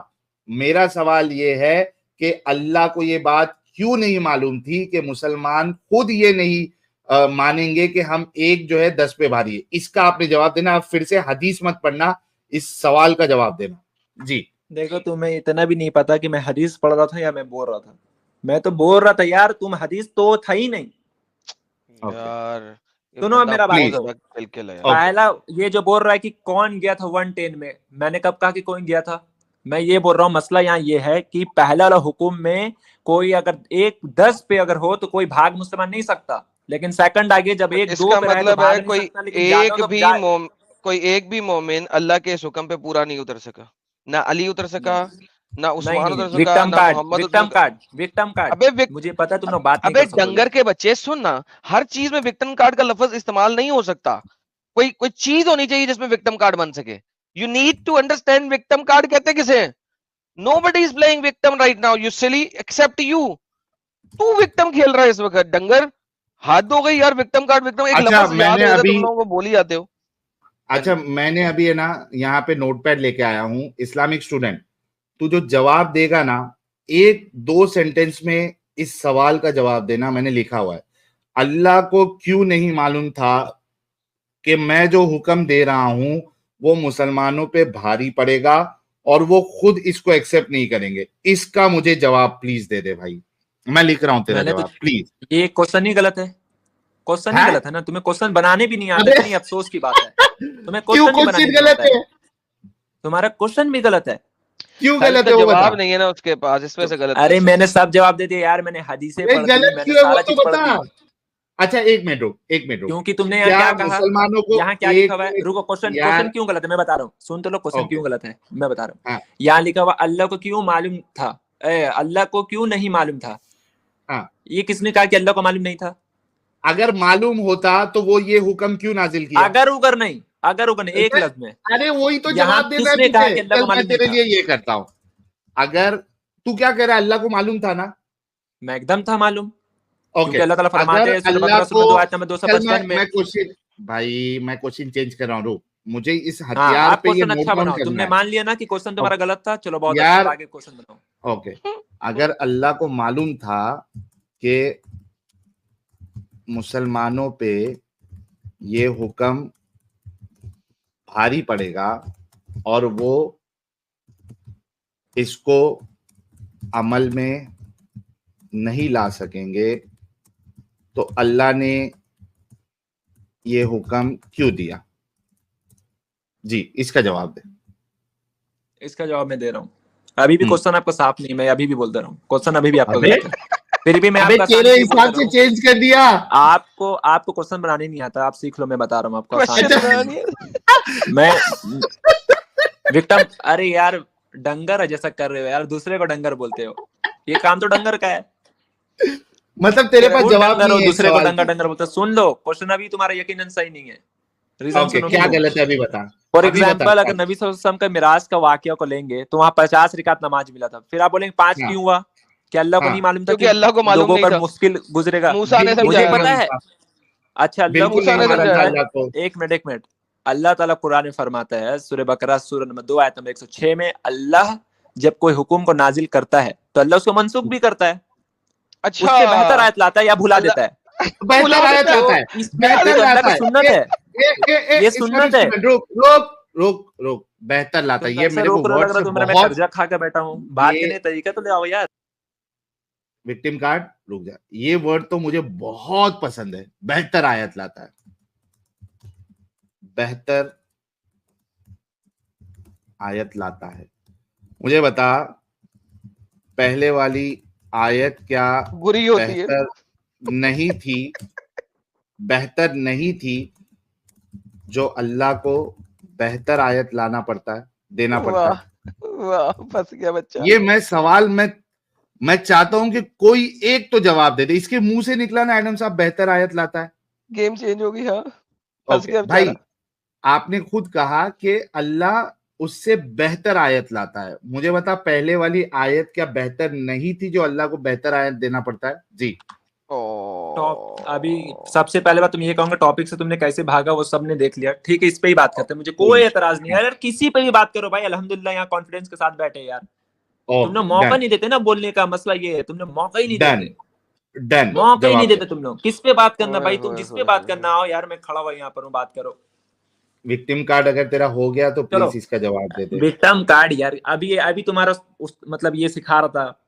मेरा सवाल ये है कि अल्लाह को ये बात क्यों नहीं मालूम थी कि मुसलमान खुद ये नहीं मानेंगे कि हम एक जो है 10 पे भारी है। इसका आपने जवाब देना। आप फिर से हदीस मत पढ़ना, इस सवाल का जवाब देना। जी देखो, तुम्हें इतना भी नहीं पता कि मैं हदीस पढ़ रहा था या मैं बोल रहा था। मैं तो बोल रहा था यार, तुम हदीस तो था ही नहीं। यार ये सुनो बंदा मेरा बात बहुत को। ज्यादा खिलखिल है यार। पहला ये जो बोल रहा है कि कौन गया था 110 में, मैंने कब कहा कि कौन गया था? मैं ये बोल रहा हूँ, मसला यहाँ ये है कि पहला वाला हुक्म में कोई अगर 1:10 पे अगर हो तो कोई भाग मुसलमान नहीं सकता, लेकिन सेकंड आगे जब तो 1:2 इसका पे रहे तो मतलब है भाग नहीं कोई सकता, लेकिन जाता तो जाए। एक भी मोमिन अल्लाह के इस हुक्म पे पूरा नहीं उतर सका। ना अली उतर सका, ना उस्मान उतर सका, विक्टिम ना कार्ड, मोहम्मद उतर विक्टिम सका। Card, victim card. अबे मुझे पता है तुम लोग बात नहीं अबे कर सकोगे। डंगर के बच्चे, सुन ना, हर चीज में विक्टिम कार्ड का लफ्ज इस्तेमाल नहीं हो सकता। कोई कोई चीज होनी चाहिए जिसमें विक्टिम कार्ड बन सके। You need to understand victim card कहते किसे? Nobody is playing victim right now, you silly, except you. तू विक्टिम खेल रहा है इस वक्त। डंगर, हद हो गई यार। विक्टिम कार्ड, विक्टिम एक अच्छा, लफ्ज याद होता है, तुम लोगों को बोल ही जाते हो। अच्छा मैंने अभी है ना यहाँ पे नोटपैड लेके आया हूँ। इस्लामिक स्टूडेंट, तू जो जवाब देगा ना, 1-2 सेंटेंस में इस सवाल का जवाब देना। मैंने लिखा हुआ है, अल्लाह को क्यों नहीं मालूम था कि मैं जो हुक्म दे रहा हूं वो मुसलमानों पे भारी पड़ेगा और वो खुद इसको एक्सेप्ट नहीं करेंगे। इसका मुझे जवाब प्लीज दे दे भाई। मैं लिख रहा हूं तेरा मैंने तो जवाब, प्लीज। ये क्वेश्चन ही गलत है। क्वेश्चन ही है? गलत है ना, तुम्हें क्वेश्चन बनाने भी नहीं आता। अबे इतनी अफसोस की बात है, तुम्हें क्यों क्वेश्चन ही बनाने क्वेश्चन नहीं गलत आता है। है? तुम्हारा क्वेश्चन भी गलत है। क्यों सर गलत का है वो बता। जवाब नहीं है ना उसके पास, इस वजह से गलत अरे क्वेश्चन। मैंने सब जवाब दे दिया यार, मैंने हदीसें अरे पढ़ दी, गलत मैंने क्यों है वो सारा तो चीज पढ़ बता। दी। अच्छा एक मिनट रुक, एक मिनट रुक। क्योंकि तुमने यहाँ क्या क्या कहा, मुसलमानों को यहाँ क्या एक लिखा हुआ है? रुको, क्वेश्चन यार, क्वेश्चन क्यों गलत है मैं बता रहा हूँ। सुन तो लो, क्वेश्चन ओके, क्यों गलत है मैं बता रहा हूँ। हाँ यहाँ लिखा हुआ अल्लाह को क्यों मालूम था, अल्लाह को क्यों नहीं मालूम था। हाँ। ये किसने कहा कि अल्लाह को मालूम नहीं था? अगर मालूम होता तो वो ये हुक्म क्यों नाजिल किया? अगर उगर नहीं, अगर उगर नहीं, एक लफ्ज में। अरे वही तो यहाँ जवाब देना है किसने कहा तुझे। कि अल्लाह को चल मैं मालूम नहीं तेरे था? लिए ये करता हूं। अगर तू क्या कह रहा है, अल्लाह को मालूम था ना? मैं एकदम था मालूम, ओके, क्योंकि अल्लाह ताला फरमाते अगर हैं सूरह अल्लाह बकरा को, सूरह 2 आयत नंबर चल 255 में। मैं क्वेश्चन, भाई मैं क्वेश्चन चेंज कर रहा हूँ, रुक। मुझे इस हाँ, हथियार आप पे ये क्वेश्चन नोट अच्छा डाउन बनाओ। करना तुमने है। मान लिया ना कि क्वेश्चन तुम्हारा गलत था, चलो बहुत अच्छा, यार अब आगे क्वेश्चन बनाओ। ओके, अगर अल्लाह को मालूम था कि मुसलमानों पे ये हुक्म भारी पड़ेगा और वो इसको अमल में नहीं ला सकेंगे, तो अल्लाह ने ये हुक्म क्यों दिया? जी, इसका जवाब दे। इसका जवाब मैं दे रहा हूँ। अभी भी क्वेश्चन आपका साफ नहीं, मैं अभी भी बोल दे रहा हूँ, क्वेश्चन अभी भी आपका अबे गलत है। फिर भी मैं अबे आपका तेरे हिसाब से चेंज कर दिया। आपको क्वेश्चन बनाने नहीं आता, आप सीख लो। मैं बता रहा हूँ आपको आसान। क्वेश्चन बना नहीं है। मैं विक्टिम, अरे यार डंगर है जैसा कर रहे हो यार, दूसरे को डंगर बोलते हो, ये काम तो डंगर का है। मतलब तेरे पास खुद जवाब डंगर हो, नहीं है इस दूसरे को सवाल डंगर का। डंगर बोलते हो। सुन लो, क्वेश्चन अभी तुम्हारा यकीनन सही नहीं है। रीजन ओके, सुनो। क्या गलत है अभी बता। फॉर अभी बता एग्जाम्पल, क्या। अगर नबी सल्लल्लाहु अलैहि वसल्लम का मिराज का वाकया को लेंगे तो वहां 50 रिकात नमाज मिला था, फिर आप बोलेंगे 5 हाँ, क्यों हुआ? क्या अल्लाह को हाँ, नहीं मालूम था क्योंकि कि अल्लाह को मालूम लोगों नहीं पर था। मुश्किल गुजरेगा? मूसा ने बिल्कुल मुझे नहीं समझाया। पता मालूम है। था। अच्छा, अल्लाह को बिल्कुल नहीं मूसा ने क्यों मालूम था मालूम समझाया। अल्लाह है? को। एक मिनट। अल्लाह ताला कुरान में फरमाता है, सूरह बकरा सूरह नंबर 2 आयत नंबर 106 में, अल्लाह जब कोई हुक्म को नाजिल करता है तो अल्लाह उसको मनसूख भी करता है, अच्छा, उससे बेहतर आयत लाता है या भुला अल्लाह देता है। बेहतर आयत लाता है, बेहतर लाता है, सुन्नत है, ये सुन्नत है। रुक रुक रुक रुक, बेहतर लाता है, ये मेरे को वर्ड से मैं बहुत कर्जा खा के बैठा हूँ, बात करने तरीका तो ले आओ यार। विक्टिम कार्ड, रुक जा, ये वर्ड तो मुझे बहुत पसंद है, बेहतर आयत लाता है, बेहतर आयत लाता है। मुझे बता, पहले वाली आयत क्या बुरी होती है? बेहतर नहीं थी, बेहतर नहीं थी, जो अल्लाह को बेहतर आयत लाना पड़ता है, देना पड़ता है। वाह, फंस गया बच्चा। ये मैं सवाल मैं चाहता हूं कि कोई एक तो जवाब दे दे। इसके मुंह से निकला ना एडम साहब बेहतर आयत लाता है, गेम चेंज होगी। हाँ, फंस गया भाई। बेचारा। आपने खुद कहा कि अल्लाह उससे बेहतर आयत लाता है। मुझे बता, पहले वाली आयत क्या बेहतर नहीं थी, जो अल्लाह को बेहतर आयत देना पड़ता है? जी। अभी सबसे पहले बात तुम ये कहूंगा, टॉपिक से तुमने कैसे भागा वो सबने देख लिया, ठीक है, इस पे ही बात करते हैं, मुझे कोई एतराज नहीं है यार, किसी पे भी बात करो भाई, अल्हम्दुलिल्लाह यहाँ कॉन्फिडेंस के साथ बैठे यार। तुमने मौका नहीं देते ना बोलने का, मसला ये है, तुमने मौका ही नहीं देते, मौका ही नहीं देते तुम लोग। किस पे बात करना भाई, तुम जिस पे बात करना हो यार, मैं खड़ा हुआ यहाँ पर हूँ, बात करो। विक्टिम कार्ड अगर तेरा हो गया तो प्लीज इसका जवाब दे दे। विक्टिम कार्ड यार, अभी तुम्हारा मतलब ये सिखा रहा था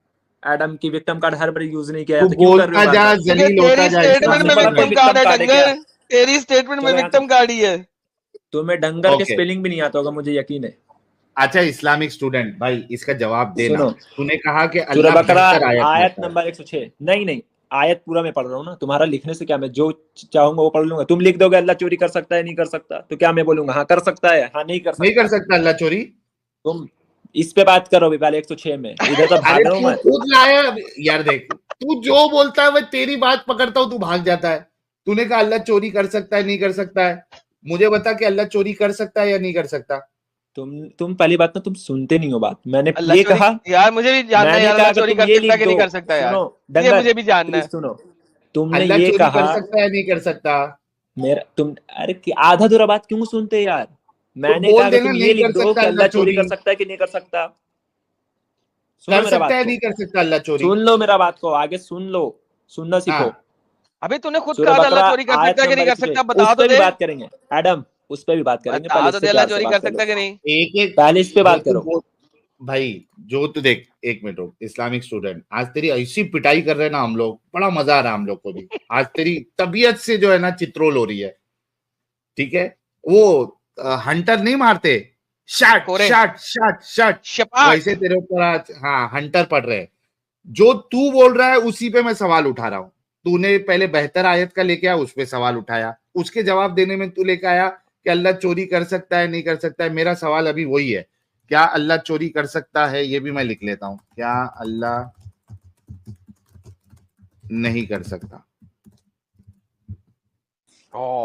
एडम की विक्टिम कार्ड हर बार यूज नहीं किया, तू बोलता जा, जलील होता जा। स्टेटमेंट में विक्टिम कार्ड है डंगर, तेरी स्टेटमेंट में विक्टिम कार्ड ही है। तुम्हें डंगर के स्पेलिंग भी नहीं आता होगा, मुझे यकीन है। अच्छा, इस्लामिक स्टूडेंट भाई, इसका जवाब देना। तूने कहा कि सूरह बकरा आयत नंबर 106, नहीं आयत पूरा मैं पढ़ रहा हूँ ना, तुम्हारा लिखने से क्या, मैं जो चाहूंगा वो पढ़ लूंगा। तुम लिख दोगे अल्लाह चोरी कर सकता है, नहीं कर सकता, तो क्या मैं बोलूंगा हाँ कर सकता है, हाँ नहीं कर सकता, नहीं कर सकता अल्लाह चोरी। तुम इस पे बात करो अभी पहले 106 में, इधर तो भाग रहा हूं मैं। खुद लाया यार, देख तू जो बोलता है वो तेरी बात पकड़ता हूँ, तू भाग जाता है। तूने कहा अल्लाह चोरी कर सकता है, नहीं कर सकता है, मुझे बता कि अल्लाह चोरी कर सकता है या नहीं कर सकता। तुम पहली बात ना, तुम सुनते नहीं हो बात। मैंने ये कहा यार, मुझे भी जानना है यार, अल्लाह चोरी कर सकता है कि नहीं कर सकता यार, ये मुझे भी जानना है। सुनो, तुमने ये कहा कर सकता है, नहीं कर सकता। अरे आधा दूरा बात क्यों सुनते यार? मैंने कहा कि तुम ये लिख दो कि अल्लाह चोरी कर सकता है कि नहीं कर सकता। कर सकता है, नहीं कर सकता अल्लाह चोरी। सुन लो मेरा बात को, आगे सुन लो, सुनना सीखो। अभी तूने खुद कहा अल्लाह चोरी कर सकता है कि नहीं कर सकता, बता तो दे। बात करेंगे एडम, उस पे भी बात करेंगे, बता तो दे अल्लाह चोरी कर सकता है कि नहीं। एक पहले इस पे बात करो भाई। जो तू देख, एक मिनट रुक, इस्लामिक स्टूडेंट, आज तेरी ऐसी पिटाई कर रहे हैं ना हम लोग, बड़ा मजा आ रहा है हम लोग को भी। आज तेरी तबीयत से जो है ना चित्रोल हो रही है, ठीक है। वो हंटर नहीं मारते, शट शट शट शट, वैसे तेरे ऊपर आज हाँ हंटर पड़ रहे हैं। जो तू बोल रहा है उसी पे मैं सवाल उठा रहा हूँ। तूने पहले बेहतर आयत का लेके आया, उस पे सवाल उठाया, उसके जवाब देने में तू लेके आया कि अल्लाह चोरी कर सकता है, नहीं कर सकता है। मेरा सवाल अभी वही है, क्या अल्लाह चोरी कर सकता है? ये भी मैं लिख लेता हूं, क्या अल्लाह नहीं कर सकता?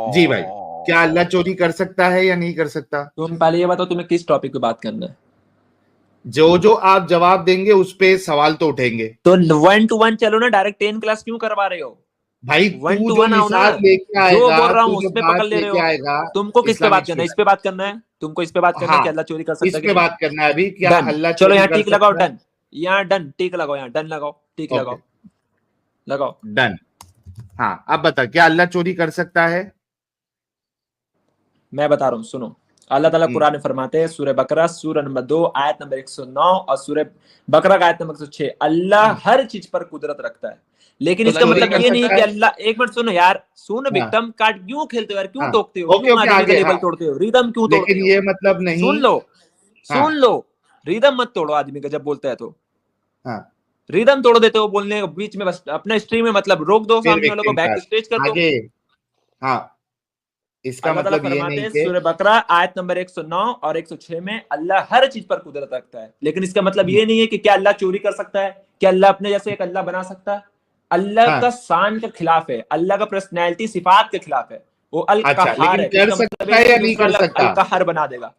जी भाई, क्या अल्लाह चोरी कर सकता है या नहीं कर सकता? तुम पहले ये बताओ तुम्हें किस टॉपिक पे बात करना है। जो आप जवाब देंगे उस पे सवाल तो उठेंगे। तो 1 to 1 चलो ना, डायरेक्ट 10 क्लास क्यों करवा रहे हो भाई? 1 to 1 आओ ना, जो बोल रहा हूँ उस पे पकड़ ले रहे हो। तुमको किस पे बात करना है? इस पे बात करना है तुमको, इस पे बात करना है कि अल्लाह चोरी कर सकता है, इस पे बात करना है अभी। क्या अल्लाह चलो यहाँ टिक लगाओ, डन, यहाँ डन टिक लगाओ, यहाँ डन लगाओ, टिक लगाओ डन। हाँ, अब बता, क्या अल्लाह चोरी कर सकता है? मैं बता रहा हूँ, सुनो। अल्लाह ताला कुरान में फरमाते हैं, सूरह बकरा सूरह नंबर 2 आयत नंबर 109 और सूरह बकरा का आयत नंबर 106, अल्लाह हर चीज पर कुदरत रखता है। लेकिन इसका मतलब ये नहीं कि अल्लाह, एक मिनट सुनो यार, सुन, विक्टिम कार्ड क्यों खेलते हो यार, क्यों टोकते हो, क्यों लेवल तोड़ते हो, रिदम क्यों तोड़ते हो? ये मतलब नहीं, सुन लो, रिदम मत तोड़ो आदमी का जब बोलता है तो। रिदम तोड़ देते हो बोलने के बीच में, बस अपना स्ट्रीम में मतलब रोक दो, सामने वालों को बैक स्टेज कर दो। हाँ, इसका मतलब ये नहीं कि सूरह बकरा आयत नंबर 109 और 106 में अल्लाह हर चीज पर कुदरत रखता है। लेकिन इसका मतलब ये नहीं है कि क्या अल्लाह चोरी कर सकता है, क्या अल्लाह अपने जैसे एक अल्लाह बना सकता है? अल्लाह का शान के खिलाफ है, अल्लाह का पर्सनैलिटी सिफात के खिलाफ है। वो अल कहार है, कर सकता है या नहीं कर सकता? अल कहार बना देगा।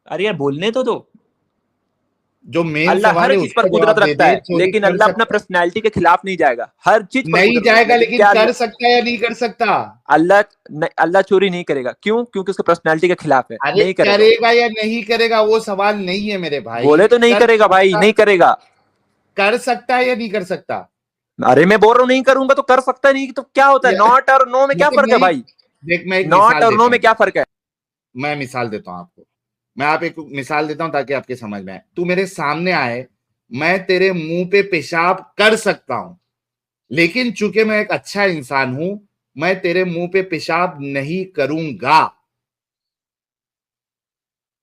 अरे यार बोलने तो दो। जो मेन अल्लाह हर चीज पर कुदरत रखता है, लेकिन अल्लाह अपना पर्सनैलिटी के खिलाफ नहीं जाएगा, हर चीज पर नहीं जाएगा। लेकिन कर सकता है या नहीं कर सकता? अल्लाह चोरी नहीं करेगा। क्यों? क्योंकि उसका पर्सनैलिटी के खिलाफ है। नहीं करेगा या नहीं करेगा वो सवाल नहीं है मेरे भाई। बोले तो नहीं करेगा भाई, नहीं करेगा। कर सकता है या नहीं कर सकता? अरे मैं बोल रहा हूँ नहीं करूंगा तो कर सकता नहीं, तो क्या होता है? नॉट और नो में क्या फर्क है भाई? देख मैं एक नॉट मिसाल और देता नो में हूँ, क्या फर्क है? मैं मिसाल देता हूँ आपको, मैं आप एक मिसाल देता हूँ ताकि आपके समझ में आए। तू मेरे सामने आए, मैं तेरे मुंह पे पेशाब कर सकता हूं, लेकिन चूंकि मैं एक अच्छा इंसान हूं, मैं तेरे मुंह पे पेशाब नहीं करूंगा।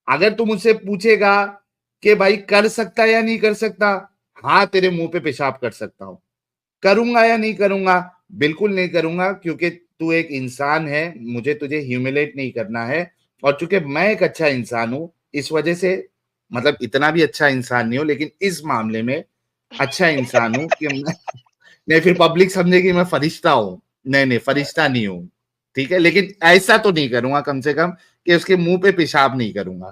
अगर तू मुझसे पूछेगा कि भाई कर सकता या नहीं कर सकता, हाँ तेरे मुंह पे पेशाब कर सकता हूं। करूंगा या नहीं करूंगा, बिल्कुल नहीं करूंगा, क्योंकि तू एक इंसान है, मुझे तुझे ह्यूमिलेट नहीं करना है। और चूंकि मैं एक अच्छा इंसान हूं, इस वजह से, मतलब इतना भी अच्छा इंसान नहीं हूं, लेकिन इस मामले में अच्छा इंसान हूं कि मैं नहीं, फिर पब्लिक समझेगी मैं फरिश्ता हूं। नहीं नहीं, फरिश्ता नहीं हूं, ठीक है, लेकिन ऐसा तो नहीं करूंगा कम से कम कि उसके मुंह पे पेशाब नहीं करूंगा।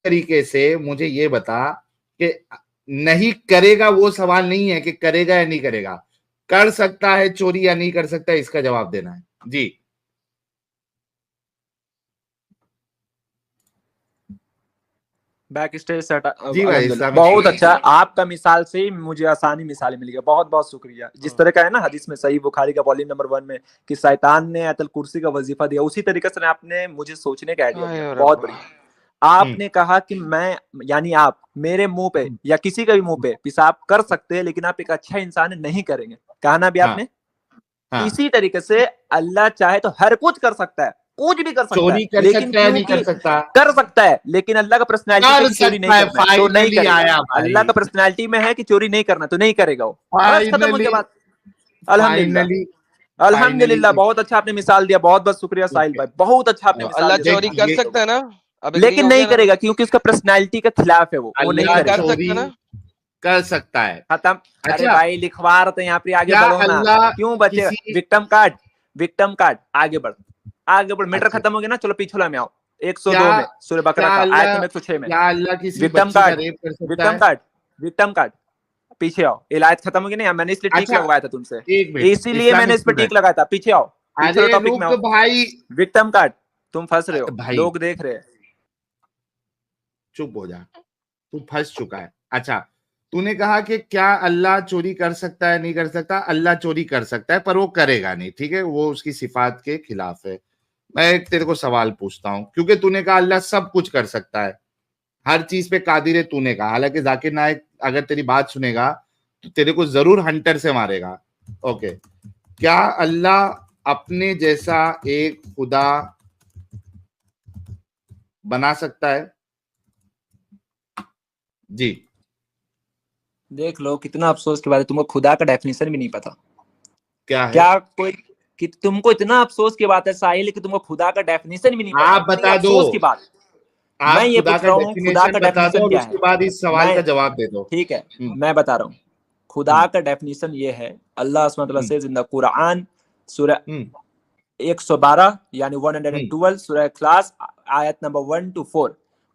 तरीके से मुझे ये बता कि नहीं करेगा वो सवाल नहीं है कि करेगा या नहीं करेगा, कर सकता है चोरी या नहीं कर सकता, इसका जवाब देना है जी। बैक स्टेज से हटा। जी भाई, अल्हम्दुलिल्लाह, इस्लामिक बहुत स्टूडेंट। अच्छा। आपका मिसाल से ही मुझे आसानी मिसाल मिल गया, बहुत बहुत शुक्रिया। जिस तरह का है ना हदीस में, सही बुखारी का वॉल्यूम नंबर 1 में, कि शैतान ने आयतल कुर्सी का वजीफा दिया, उसी तरीके से आपने मुझे सोचने का आइडिया हाय दिया, और बहुत अब्बा। बढ़िया। आपने कहा कि मैं, यानी आप मेरे मुंह पे या किसी का भी मुंह पे पेशाब कर सकते हैं, लेकिन आप एक अच्छा इंसान नहीं करेंगे, कहा ना भी हाँ आपने। हाँ, इसी तरीके से अल्लाह चाहे तो हर कुछ कर सकता है, कुछ भी कर सकता है, चोरी कर लेकिन सकता है नहीं कर क्योंकि सकता, कर सकता है, लेकिन अल्लाह का पर्सनैलिटी में कर कि चोरी नहीं सकता है, करना है तो नहीं फाइनली करेगा। आया अल्लाह भाई, का पर्सनैलिटी में है कि चोरी नहीं करना, तो नहीं करेगा वो। बस खत्म हो फाइनली, गया बात। अल्हम्दुलिल्लाह, फाइनली, फाइनली। अल्हम्दुलिल्लाह, बहुत अच्छा आपने मिसाल दिया, बहुत बहुत शुक्रिया साहिल ओके, भाई, बहुत अच्छा आपने मिसाल अल्लाह दिया देख चोरी सुभान कर ये, सकता है ना? अब एग्री लेकिन हो नहीं गया ना? करेगा क्योंकि उसका पर्सनैलिटी का खिलाफ है, वो नहीं अल्लाह लेकिन कर करेगा। सकता चोरी है ना? कर सकता है। खत्म। अरे अच्छा, भाई लिखवा रहे थे यहाँ पे, आगे क्या बढ़ो ना, अल्लाह क्यों बचे? किसी, विक्टिम कार्ड, विक्टिम कार्ड, आगे बढ़, आगे बढ़। मीटर अच्छा, खत्म हो गया ना, चलो पीछे में आओ। क्या 102 में सूर्य बकरा क्या का आयत अल्लाह, नंबर 106 में। क्या अल्लाह किसी विक्टिम बच्ची का कार्ड, रेप कर सकता विक्टिम है? कार्ड, विक्टिम कार्ड, पीछे आओ। ये आयत खत्म हो गई ना, मैंने इसलिए टिक अच्छा, लगवाया था तुमसे, एक मिनट, इसीलिए मैंने इस्लामिक इस पे टिक स्टूडेंट, लगाया था। पीछे आओ, पीछे वाले अरे टॉपिक में रुक आओ। भाई, विक्टिम कार्ड, तुम फंस रहे हो, भाई लोग देख रहे हैं। चुप हो जा, तू फंस चुका है। अच्छा, तूने कहा कि क्या अल्लाह चोरी कर सकता है नहीं कर सकता, अल्लाह चोरी कर सकता है पर वो करेगा नहीं, ठीक है, वो उसकी सिफात के खिलाफ है। मैं एक तेरे को सवाल पूछता हूं, क्योंकि तूने कहा अल्लाह सब कुछ कर सकता है, हर चीज पे कादिर है, तूने कहा, हालांकि जाकिर नायक अगर तेरी बात सुनेगा तो तेरे को जरूर हंटर से मारेगा। ओके, क्या अल्लाह अपने जैसा एक खुदा बना सकता है? जी। देख लो कितना अफसोस की बात है, तुमको खुदा का डेफिनेशन भी नहीं पता। क्या है? क्या कोई, कि तुमको इतना अफसोस की बात है साहिल कि तुमको खुदा का डेफिनेशन भी नहीं पता, आप इतनी बता दो, अफसोस की बात। मैं आप ये खुदा पूछ का रहा हूँ खुदा डेफिनेशन का बता दो डेफिनेशन और क्या उसके है। बाद इस सवाल मैं, का जवाब दे दो। ठीक है, हम्म, मैं बता रहा हूँ। खुदा हम्म, का डेफिनेशन ये है, अल्लाह सुब्हानहू व तआला हम्म, सेज इन द कुरान, सूरह हम्म, 112 यानी हम्म, 112 सूरह इखलास, आयत नंबर 1 to 4,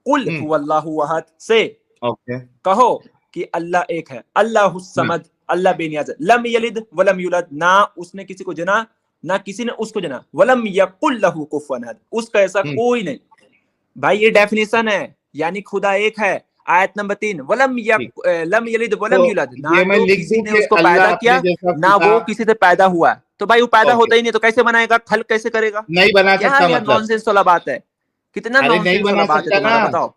कुल हम्म, हुवल्लाहु अहद से ओके, कहो कि अल्लाह एक है, अल्लाह हाँ, समद, अल्लाह बेनियाज, लम यलिद वलम यूलद, ना उसने किसी को जना ना किसी ने उसको जना, वलम यकुल लहू कुफुवन अहद, उसका ऐसा हम्म, कोई नहीं। भाई ये डेफिनेशन है, यानी खुदा एक है। आयत नंबर 3, ठीक, लम यलिद तो वलम यूलद, ना ये मैं तो लिख किसी दूं ने कि उसको पैदा अल्लाह अपने किया जैसा ना खुदा, वो किसी से पैदा हुआ। तो भाई वो पैदा ओके, होता ही नहीं तो कैसे बनाएगा, खल्क कैसे करेगा? नहीं बना क्या सकता यार मतलब, नॉनसेंस वाला बात है, कितना अरे नहीं नॉनसेंस वाला बना बात है सकता ना तुम्हारा, बताओ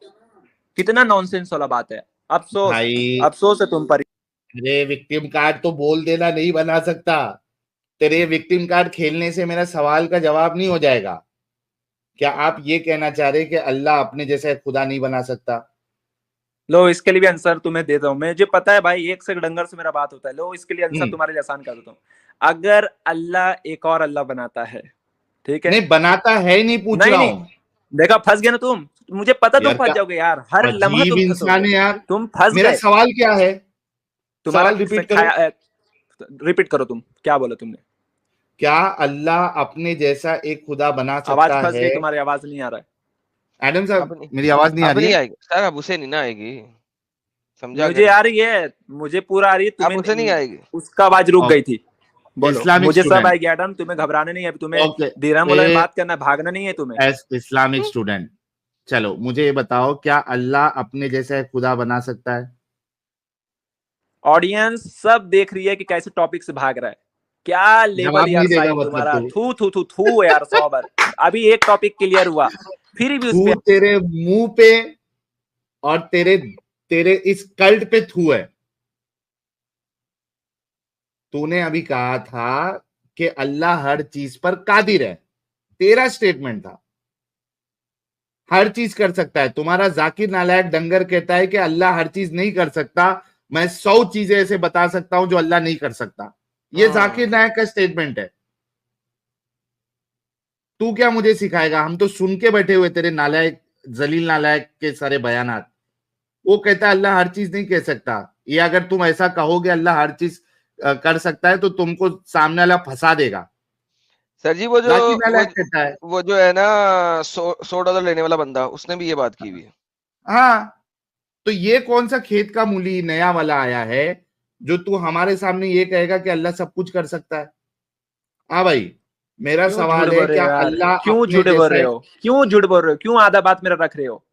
कितना नॉनसेंस वाला बात है। अफसोस, भाई। अफसोस है तुम पर। अरे विक्टिम कार्ड तो बोल देना नहीं बना सकता, तेरे विक्टिम कार्ड खेलने से मेरा सवाल का जवाब नहीं हो जाएगा। क्या आप ये कहना चाह रहे हैं कि अल्लाह अपने जैसा एक खुदा नहीं बना सकता? लो इसके लिए भी आंसर तुम्हें देता हूँ, मुझे पता है भाई, एक से डंगर से मेरा बात होता है। लो इसके लिए आंसर हम्म, तुम्हारे लिए आसान कर देता हूँ। अगर अल्लाह एक और अल्लाह बनाता है, ठीक है, नहीं बनाता है, नहीं पूछ नहीं रहा नहीं, हूं देखा फंस गया ना तुम, मुझे पता तुम यार, फंस क्या जाओगे यार, हर लम्हा अजीब तुम इंसान फंसोगे, है यार। तुम फंस मेरा गए। सवाल क्या है? तुम्हारा सवाल रिपीट करो। खाया, रिपीट करो, तुम क्या बोला तुमने? क्या अल्लाह अपने जैसा एक खुदा बना आवाज सकता फंस है? गई तुम्हारी, आवाज नहीं आ रहा है। एडम अब साहब, नहीं, मेरी आवाज नहीं आ अब रही नहीं है? आएगी सर, अब उसे नहीं ना आएगी, समझा मुझे करें। आ रही है, मुझे पूरा आ रही है, अब उसे नहीं तुम्हें आएगी। उसका आवाज रुक गई थी। बोलो, इस्लामिक मुझे सब स्टूडेंट, आएगी एडम, तुम्हें घबराना नहीं है, अभी तुम्हें ओके, धीरम बोला में बात करना है, भागना नहीं है तुम्हें। इस्लामिक स्टूडेंट, चलो मुझे ये बताओ, क्या अल्लाह अपने जैसा एक खुदा बना सकता है? ऑडियंस सब देख रही है कि कैसे टॉपिक से भाग रहा है। क्या लेवल जवाब यार नहीं देगा साहिल मतलब तुम्हारा, तू। थू थू थू थू यार 100 बार। अभी एक टॉपिक क्लियर हुआ फिर भी उस थू पे तेरे मुंह पे और तेरे तेरे इस कल्ट पे थू है। तूने अभी कहा था कि अल्लाह हर चीज पर कादिर है, तेरा स्टेटमेंट था, हर चीज कर सकता है। तुम्हारा जाकिर नालायक डंगर कहता है कि अल्लाह हर चीज नहीं कर सकता, मैं 100 चीजें ऐसे बता सकता हूं जो अल्लाह नहीं कर सकता। ये जाकिर नायक का स्टेटमेंट है। तू क्या मुझे सिखाएगा? हम तो सुन के बैठे हुए तेरे नालायक जलील नालायक के सारे बयानात। वो कहता है अल्लाह हर चीज नहीं कह सकता। ये अगर तुम ऐसा कहोगे अल्लाह हर चीज कर सकता है तो तुमको सामने वाला फंसा देगा। सर जी वो जो जाकिर वो, नालायक कहता है। वो जो है ना $100 लेने वाला बंदा, उसने भी ये बात की हुई है। हाँ, तो ये कौन सा खेत का मूली नया वाला आया है जो तू हमारे सामने ये कहेगा कि अल्लाह सब कुछ कर सकता है? हाँ भाई, मेरा क्यों झूठ सवाल है बोल रहे क्या हो यार, अल्लाह क्यों अपने झूठ बोल रहे जैसे। हो, क्यों झूठ बोल रहे हो, क्यों आधा बात मेरा रख रहे हो,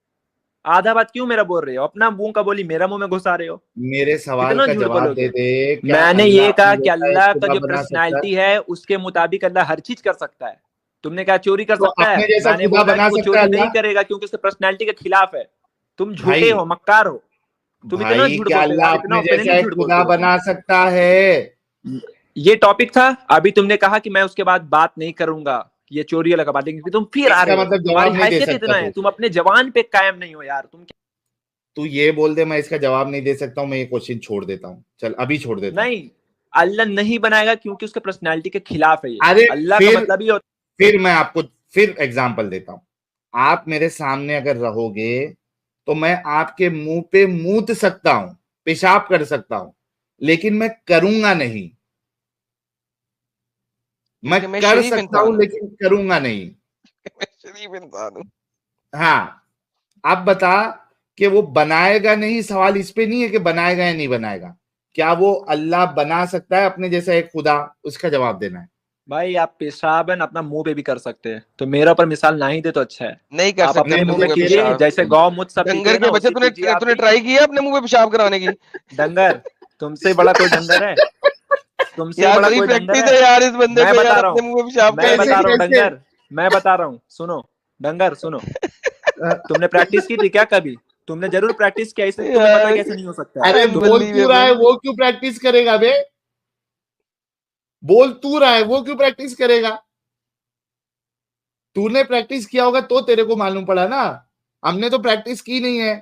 आधा बात क्यों मेरा बोल रहे हो, अपना मुंह का बोली मेरा मुंह में घुसा रहे हो। मेरे सवाल कितना का झूठ जवाब दे बोलोगे। दे, क्या मैंने अल्लाह ये कहा अपने कि जैसा एक अल्लाह का खुदा जो बना सकता है? पर्सनालिटी है उसके मुताबिक अल्लाह हर चीज कर सकता है। तुमने कहा चोरी कर तो सकता है, अपने जैसा मैंने खुदा बोला बना कि वो सकता है चोरी नहीं अल्लाह? करेगा क्योंकि उसके पर्सनालिटी के खिलाफ है। तुम झूठे भाई, हो, मक्कार हो, तुम इतना भाई झूठ क्या बोलते हो अल्लाह यार, इतना अपने जैसा ओपनली एक झूठ खुदा बोलते हो तुम। बना सकता है? ये टॉपिक था, अभी तुमने कहा कि मैं उसके बाद बात नहीं करूंगा, ये चोरी वाला का बात, लेकिन तुम फिर आ इसका रहे हो, मतलब तुम्हारी जवाब नहीं दे हैसियत सकता इतना है, तू? तुम अपने जवान पे कायम नहीं हो यार, तुम तू ये बोल दे मैं इसका जवाब नहीं दे सकता हूं, मैं ये क्वेश्चन छोड़ देता हूं, चल अभी छोड़ देता हूं। नहीं। अल्लाह नहीं बनाएगा क्योंकि उसके पर्सनैलिटी के खिलाफ है ये। अरे अल्लाह का फिर मतलब ही होता फिर मैं आपको फिर एग्जांपल देता हूं। आप मेरे सामने अगर रहोगे तो मैं आपके मुंह पे मूत सकता हूं, पेशाब कर सकता हूं, लेकिन मैं करूंगा नहीं। मैं क्योंकि मैं कर शरीफ सकता हूं इंसान हूँ। लेकिन करूंगा नहीं। मैं शरीफ इंसान हूँ। हाँ, अब बता कि वो बनाएगा नहीं, सवाल इस पे नहीं है कि बनाएगा या नहीं बनाएगा। क्या वो अल्लाह बना सकता है अपने जैसा एक खुदा? उसका जवाब देना है। भाई, आप पेशाबन अपना मुंह पे भी कर सकते हैं, तो मेरा ऊपर मिसाल ना ही दे तो अच्छा है। नहीं कर आप सकते अपने नहीं, अपने मुंह मुंह में मुझे पे तेरे कीजिए, पेशाब। जैसे गौमूत्र सब पीते डंगर हैं के ना, बच्चे, उसी तूने पीजिए आप तूने भी। ट्राई किया अपने मुंह पे पेशाब कराने की? डंगर, तुमसे बड़ा कोई डंगर है, तुमसे यार बड़ा बड़ी कोई डंगर प्रैक्टिस है। है यार इस बंदे मैं को, यार बता रहा अपने हूँ, मुंह पे पेशाब मैं करने बता कैसे की। रहा हूँ कैसे? डंगर, मैं बता रहा हूँ, सुनो डंगर सुनो। तुमने प्रैक्टिस की थी क्या कभी? तुमने जरूर प्रैक्टिस किया, इसलिए तुम्हें पता है यार कैसे नहीं हो सकता है। अरे बोल क्यों रहा है? अनबिलीवेबल। वो क्यों प्रैक्टिस करेगा बे? बोल तू रहा है, वो क्यों प्रैक्टिस करेगा? तूने प्रैक्टिस किया होगा तो तेरे को मालूम पड़ा ना। हमने तो प्रैक्टिस की नहीं है।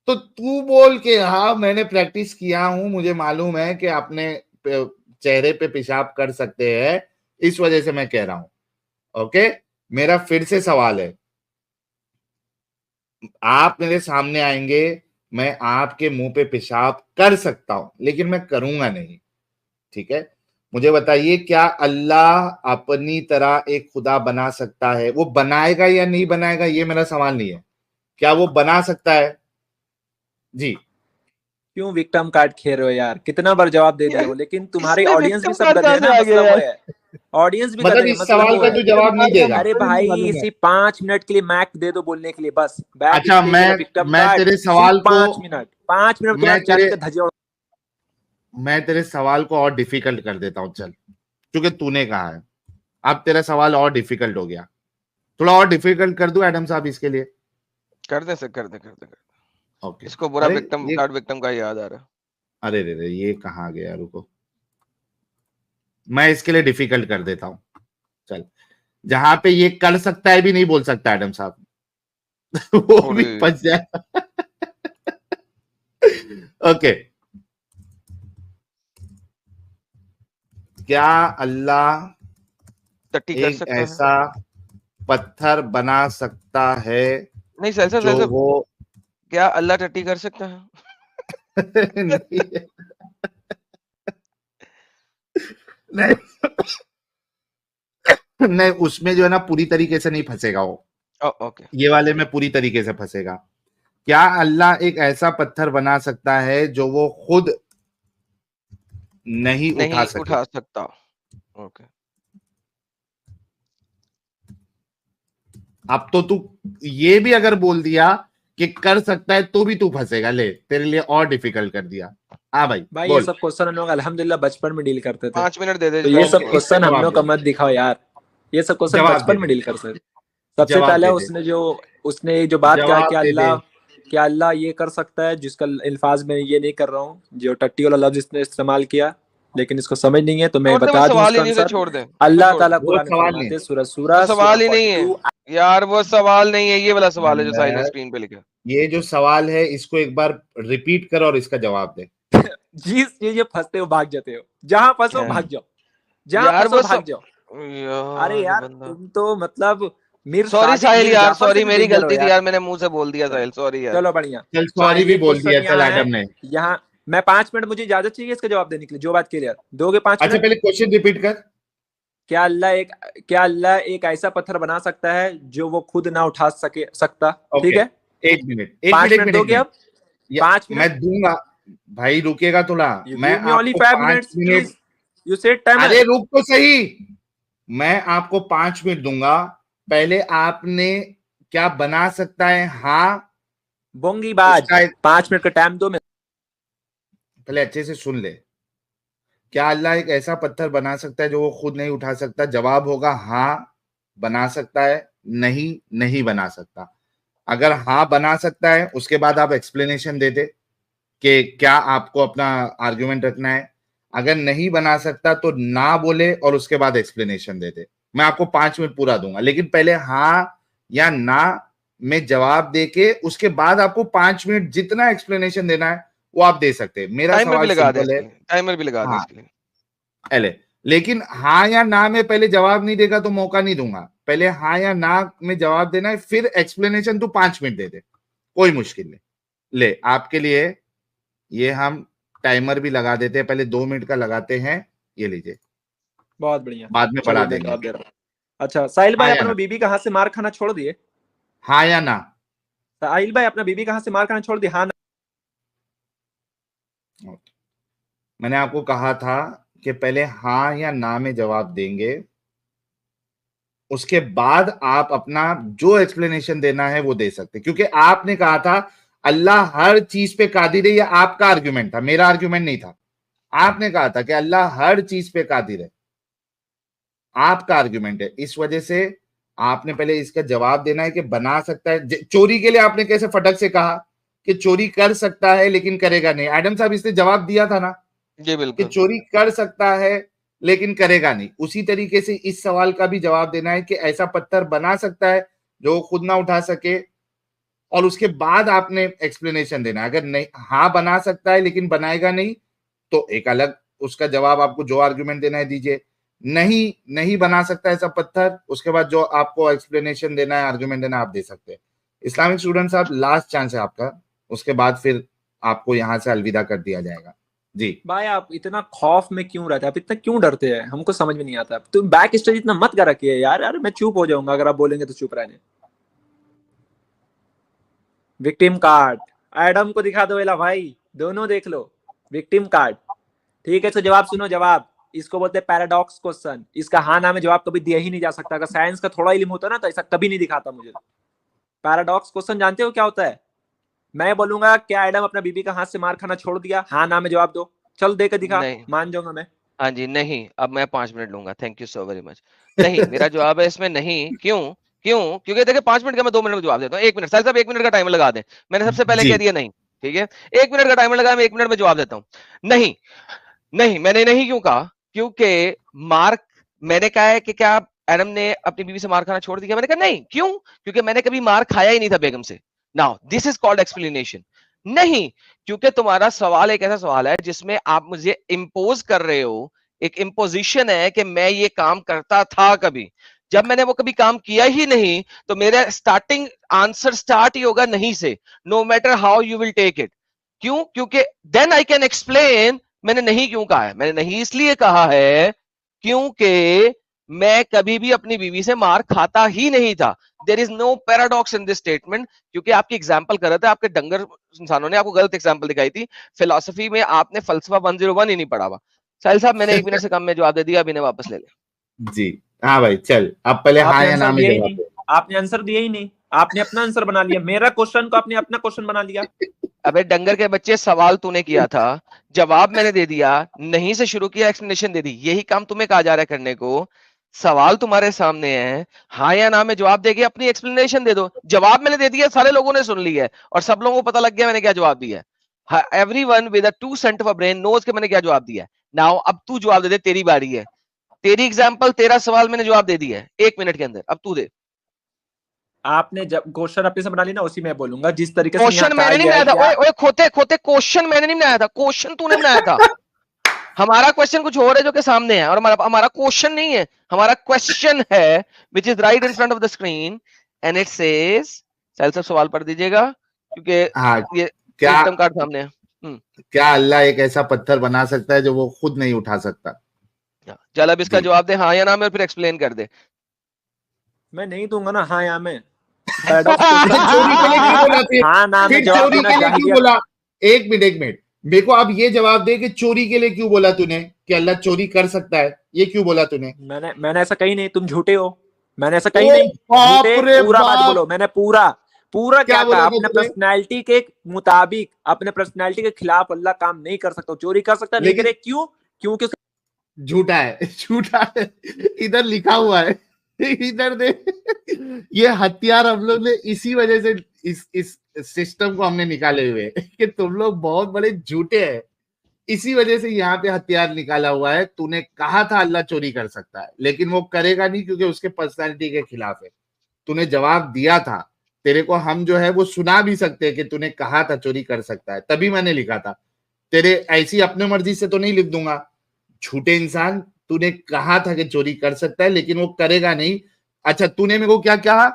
तो तू बोल के हाँ मैंने प्रैक्टिस किया हूं, मुझे मालूम है कि अपने चेहरे पे पेशाब कर सकते हैं, इस वजह से मैं कह रहा हूं। ओके, मेरा फिर से सवाल है, आप मेरे सामने आएंगे, मैं आपके मुंह पे पेशाब कर सकता हूं लेकिन मैं करूंगा नहीं। ठीक है, मुझे बताइए क्या अल्लाह अपनी तरह एक खुदा बना सकता है? वो बनाएगा या नहीं बनाएगा ये मेरा सवाल नहीं है, क्या वो बना सकता है? जी। क्यों विक्टिम कार्ड खेल रहे हो यार, कितना बार जवाब दे दिया हूँ, लेकिन तुम्हारी इसमें ऑडियंस भी विक्टिम सब कार्ड गधे कहां है से ना, आ गया मतलब वो यार? है, ऑडियंस भी मतलब गधे है, इस मतलब सवाल वो का है। तू जवाब नहीं देगा? अरे भाई, मालूम है। सिर्फ 5 मिनट के लिए मैक दे दो बोलने के लिए, बस बैक अच्छा, स्टेज वाला विक्टिम मैं कार्ड। तेरे सिर्फ सवाल को 5 मिनट, 5 मिनट मैं तुम्हारे तेरे चांदी का धज्जियां मैं तेरे सवाल को और डिफिकल्ट कर देता हूं, चल, क्योंकि तूने कहा है। अब तेरा सवाल और डिफिकल्ट हो गया, थोड़ा और डिफिकल्ट कर दूं एडम साहब इसके लिए? कर दे सर, कर दे, कर दे, कर दे। ओके। इसको बुरा अरे विक्टिम ये कार्ड, विक्टिम का याद आ रहा अरे रे रे, ये कहाँ गया? रुको, मैं इसके लिए डिफिकल्ट कर देता हूं। चल, जहां पे ये कर सकता है भी नहीं बोल सकता एडम साहब, वो है। भी अरे फंस जाए। ओके, क्या अल्लाह टट्टी कर एक सकता है? ऐसा पत्थर बना सकता है नहीं सर, सर जो सर, वो क्या अल्लाह टट्टी कर सकता है? नहीं, नहीं, नहीं, उसमें जो है ना पूरी तरीके से नहीं फंसेगा वो, ओके। ये वाले में पूरी तरीके से फंसेगा। क्या अल्लाह एक ऐसा पत्थर बना सकता है जो वो खुद नहीं उठा नहीं सके? उठा सकता। ओके। अब तो तू ये भी अगर बोल दिया कि कर सकता है तो भी तू फंसेगा, ले तेरे लिए और डिफिकल्ट कर दिया। हाँ भाई भाई बोल। ये सब क्वेश्चन हम लोग अल्हम्दुलिल्लाह बचपन में डील करते थे, 5 मिनट दे दे तो ये सब ओके, क्वेश्चन हम जवाब लोग दे का मत दिखाओ यार, ये सब क्वेश्चन जवाब बचपन दे में दे डील कर सकते। सबसे जवाब पहले दे दे उसने जो बात कहा जवाब कि दे दे। अल्लाह ये कर सकता है, जिसका अल्फाज में ये नहीं कर रहा हूँ, जो टट्टी वाला लफ्ज इसने इस्तेमाल किया, लेकिन इसको समझ नहीं है, तो मैं छोड़ दे, वो बता दूं सवाल ही उसका नहीं, उसे आंसर। छोड़ दे, अल्लाह छोड़ ताला दे, वो कुरान में सवाल नहीं फरमाते वो सूरह सवाल ही नहीं 42 है यार, वो सवाल नहीं है, ये वाला सवाल है जो साहिल ने यार, स्क्रीन पे लिखा। ये जो सवाल है इसको एक बार रिपीट कर और इसका जवाब दे। जिस ये फंसते हो भाग जाते हो, जहां फंसो भाग जाओ, जहां यार फंसो वो भाग सब जाओ। अरे यार यार बंदा, तुम तो मतलब मीर सॉरी सादिक साहिल मीर यार, जाफर से सॉरी भी मेरी डेंजर हो गलती थी यार। यार, मैंने मुंह से बोल दिया साहिल, सॉरी यार। चलो बढ़िया। चल सॉरी भी ये बोल दिया, क्वेश्चन चल यहाँ है, एडम ने। यहाँ मैं 5 मिनट, मुझे इजाजत चाहिए इसका जवाब देने के लिए, जो बात क्लियर दोगे 5 अच्छा मिनट? पहले क्वेश्चन रिपीट कर। क्या अल्लाह एक ऐसा पत्थर बना सकता है जो वो खुद ना उठा सकता? ठीक ओके, है, एक मिनट एक 5 मिनट एक मिनट मिनट एक दोगे मिनट अब? या 5 मैं मिनट, दूंगा भाई, रुकेगा थोड़ा। यू मैं गिव मी ओनली आपको 5 पांच minutes minute please, you said timer. अरे रुक तो सही, मैं आपको 5 मिनट दूंगा। पहले आपने क्या बना सकता है, हाँ बोंगी बाज, उसका 5 मिनट का टाइम दो। मैं पहले अच्छे से सुन ले। क्या अल्लाह एक ऐसा पत्थर बना सकता है जो वो खुद नहीं उठा सकता? जवाब होगा हाँ बना सकता है, नहीं नहीं बना सकता। अगर हाँ बना सकता है उसके बाद आप एक्सप्लेनेशन दे दे कि क्या आपको अपना आर्गुमेंट रखना है। अगर नहीं बना सकता तो ना बोले और उसके बाद एक्सप्लेनेशन दे दे। मैं आपको 5 मिनट पूरा दूंगा, लेकिन पहले हाँ या ना में जवाब देके उसके बाद आपको 5 मिनट जितना एक्सप्लेनेशन देना है वो आप दे सकते हैं। मेरा टाइमर भी सवाल लगा दे सिंपल इसके है। लिए, टाइमर भी लगा दे हाँ इसके लिए। पहले, लेकिन हाँ या ना में पहले जवाब नहीं देगा तो मौका नहीं दूंगा। पहले हाँ या ना में जवाब देना है, फिर एक्सप्लेनेशन तू 5 मिनट दे दे, कोई मुश्किल नहीं। ले आपके लिए ये हम टाइमर भी लगा देते हैं, पहले 2 मिनट का लगाते हैं। ये लीजिए, बहुत बढ़िया, बाद में बढ़ा चलिए मैं देंगे। जवाब दे रहा हूँ। अच्छा साहिल भाई, हाँ या अपना ना, बीबी का हाथ से मार खाना छोड़ दिए? हाँ या ना। साहिल भाई, अपना बीबी का हाथ से मार खाना छोड़ दिए, हाँ ना? मैंने आपको कहा था कि पहले हाँ या ना में जवाब देंगे, उसके बाद आप अपना जो एक्सप्लेनेशन देना है वो दे सकते, क्योंकि आपने कहा था अल्लाह हर चीज पे कादिर है। ये आपका आर्ग्यूमेंट था, मेरा आर्ग्यूमेंट नहीं था। आपने कहा था कि अल्लाह हर चीज पे कादिर है, आपका आर्ग्यूमेंट है। इस वजह से आपने पहले इसका जवाब देना है कि बना सकता है। चोरी के लिए आपने कैसे फटक से कहा कि चोरी कर सकता है लेकिन करेगा नहीं। एडम साहब इसने जवाब दिया था ना जी कि बिल्कुल। चोरी कर सकता है लेकिन करेगा नहीं। उसी तरीके से इस सवाल का भी जवाब देना है कि ऐसा पत्थर बना सकता है जो खुद ना उठा सके, और उसके बाद आपने एक्सप्लेनेशन देना है। अगर नहीं हाँ बना सकता है लेकिन बनाएगा नहीं, तो एक अलग उसका जवाब आपको जो आर्गुमेंट देना है दीजिए। नहीं नहीं बना सकता ऐसा पत्थर, उसके बाद जो आपको एक्सप्लेनेशन देना है, आर्गुमेंट देना है, आप दे सकते हैं। इस्लामिक स्टूडेंट साहब लास्ट चांस है आपका, उसके बाद फिर आपको यहां से अलविदा कर दिया जाएगा। जी भाई आप इतना खौफ में क्यों रहते हैं, आप इतना क्यों डरते हैं, हमको समझ में नहीं आता। तुम बैक स्टेज इतना मत कर रखिए यार। यार मैं चुप हो जाऊंगा अगर आप बोलेंगे तो चुप रहने। विक्टिम कार्ड एडम को दिखा दो, एला भाई दोनों देख लो विक्टिम कार्ड। ठीक है, तो जवाब सुनो। जवाब इसको बोलते हैं पैराडॉक्स क्वेश्चन। इसका हाँ ना में जवाब कभी दिया ही नहीं जा सकता। अगर साइंस का थोड़ा इल्म होता ना तो ऐसा कभी नहीं दिखाता मुझे। पैराडॉक्स क्वेश्चन जानते हो क्या होता है? मैं बोलूंगा क्या एडम अपना बीबी का हाथ से मार खाना छोड़ दिया, हाँ ना में जवाब दो, चल दे के दिखा, नहीं, मान जाऊंगा मैं। हाँ जी, नहीं, अब मैं 5 मिनट लूंगा, thank you so very much. नहीं, मेरा जवाब है इसमें नहीं। क्यों? क्यों? क्योंकि देखिए 5 मिनट का मैं 2 मिनट में जवाब देता हूँ। 1 मिनट साहिल साहब, 1 मिनट का टाइमर लगा दें। मैंने सबसे पहले जी कह दिया नहीं, ठीक है? 1 मिनट का टाइमर लगा, मैं 1 मिनट में जवाब देता हूँ। नहीं, नहीं, मैंने नहीं क्यों कहा? क्योंकि मार्क मैंने कहा है कि क्या एडम ने अपनी बीवी से मार खाना छोड़ दिया? मैंने कहा नहीं। क्यों? क्योंकि मैंने कभी मार खाया ही नहीं था बेगम से। Now this is called explanation. नहीं, क्योंकि तुम्हारा सवाल एक ऐसा सवाल है जिसमें आप मुझे इंपोज कर रहे हो। एक इंपोजिशन है कि मैं ये काम करता था कभी, जब मैंने वो कभी काम किया ही नहीं, तो मेरा स्टार्टिंग आंसर स्टार्ट ही होगा नहीं से, no matter how you will take it. क्यों? क्योंकि देन आई कैन एक्सप्लेन मैंने नहीं क्यों कहा है। मैंने नहीं इसलिए कहा है क्योंकि मैं कभी भी अपनी बीवी से मार खाता ही नहीं था। There is no paradox in this statement. क्योंकि आपकी एग्जांपल कर रहे थे, आपके डंगर इंसानों ने आपको गलत एग्जांपल दिखाई थी। फिलॉसफी में आपने फलसफा 101 ही नहीं पढ़ा हुआ। साहिल साहब, मैंने 1 मिनट से कम में जवाब दे दिया, अभी ने वापस ले ले। जी हाँ भाई चल, अब पहले हाँ आपने या ना आंसर में दिया ही जवाब नहीं, दे। आपने आंसर दिया ही नहीं। आपने अपना आंसर बना लिया, मेरा क्वेश्चन को आपने अपना क्वेश्चन बना लिया। अबे डंगर के बच्चे, सवाल तूने किया था, जवाब मैंने दे दिया, नहीं से शुरू किया, एक्सप्लेनेशन दे दी, यही काम तुम्हें कहा जा रहा है करने को। सवाल तुम्हारे सामने है, हाँ या ना में जवाब देके अपनी एक्सप्लेनेशन दे दो। जवाब मैंने दे दिया, सारे लोगों ने सुन लिया है और सब लोगों को पता लग गया मैंने क्या जवाब दिया है। Everyone with a 2 cent of a brain knows के मैंने क्या जवाब दिया है। नाउ अब तू जवाब दे दे, तेरी बारी है, तेरी एग्जांपल, तेरा सवाल मैंने जवाब दे दिया है 1 मिनट के अंदर, अब तू दे। आपने जब क्वेश्चन अपने से बना ली ना, उसी में बोलूंगा जिस तरीके से क्वेश्चन मैंने नहीं बनाया था, ओए ओए खोते खोते, क्वेश्चन मैंने नहीं बनाया था, क्वेश्चन तूने बनाया था। हमारा क्वेश्चन कुछ और है जो कि सामने है, और हमारा क्वेश्चन नहीं है, हमारा क्वेश्चन है which is right in front of the screen and it says, Sahil साहब सवाल पढ़ दीजिएगा क्योंकि हाँ, ये क्या विक्टिम कार्ड सामने है। क्या अल्लाह एक ऐसा पत्थर बना सकता है जो वो खुद नहीं उठा सकता? चल अब इसका जी। जवाब दे, हाँ या ना में, और फिर एक्सप्लेन कर दे। मैं नहीं दूंगा ना हाँ या मैं। चोरी के लिए क्यों बोला फिर? हाँ ना में फिर जवाब चोरी देना के लिए क्यों चाहिए। बोला? एक मिनट मेरे को अब ये जवाब दे कि चोरी के लिए क्यों बोला तूने कि अल्लाह चोरी कर सकता है, ये क्यों बोला तूने? मैंने ऐसा कही नहीं, तुम झूठे हो, मैंने ऐसा कही ओ नहीं। बाप झूठे, रे पूरा बात बाप! बोलो, मैंने पूरा क्या क्या बोला कहा, था अपने तूने? पर्सनैलिटी के मुताबिक, अपने पर्सनैलिटी के खिलाफ अल्लाह काम नहीं कर सकता, चोरी कर सकता नहीं लेकिन करे, क्यों? क्योंकि झूठा है, झूठा है, इधर लिखा हुआ है, इधर दे। ये हथियार हम लोग ने इसी वजह से इस सिस्टम को हमने निकाले हुए कि तुम लोग बहुत बड़े झूठे हैं, इसी वजह से यहाँ पे हथियार निकाला हुआ है। तूने कहा था अल्लाह चोरी कर सकता है, लेकिन वो करेगा नहीं क्योंकि उसके पर्सनालिटी के खिलाफ है। तूने जवाब दिया था, तेरे को हम जो है वो सुना भी सकते हैं कि तूने कहा था चोरी कर सकता है, तभी मैंने लिखा था। तेरे ऐसी अपने मर्जी से तो नहीं लिख दूंगा। झूठे इंसान, तूने कहा था कि चोरी कर सकता है लेकिन वो करेगा नहीं। अच्छा, तूने मेरे को क्या कहा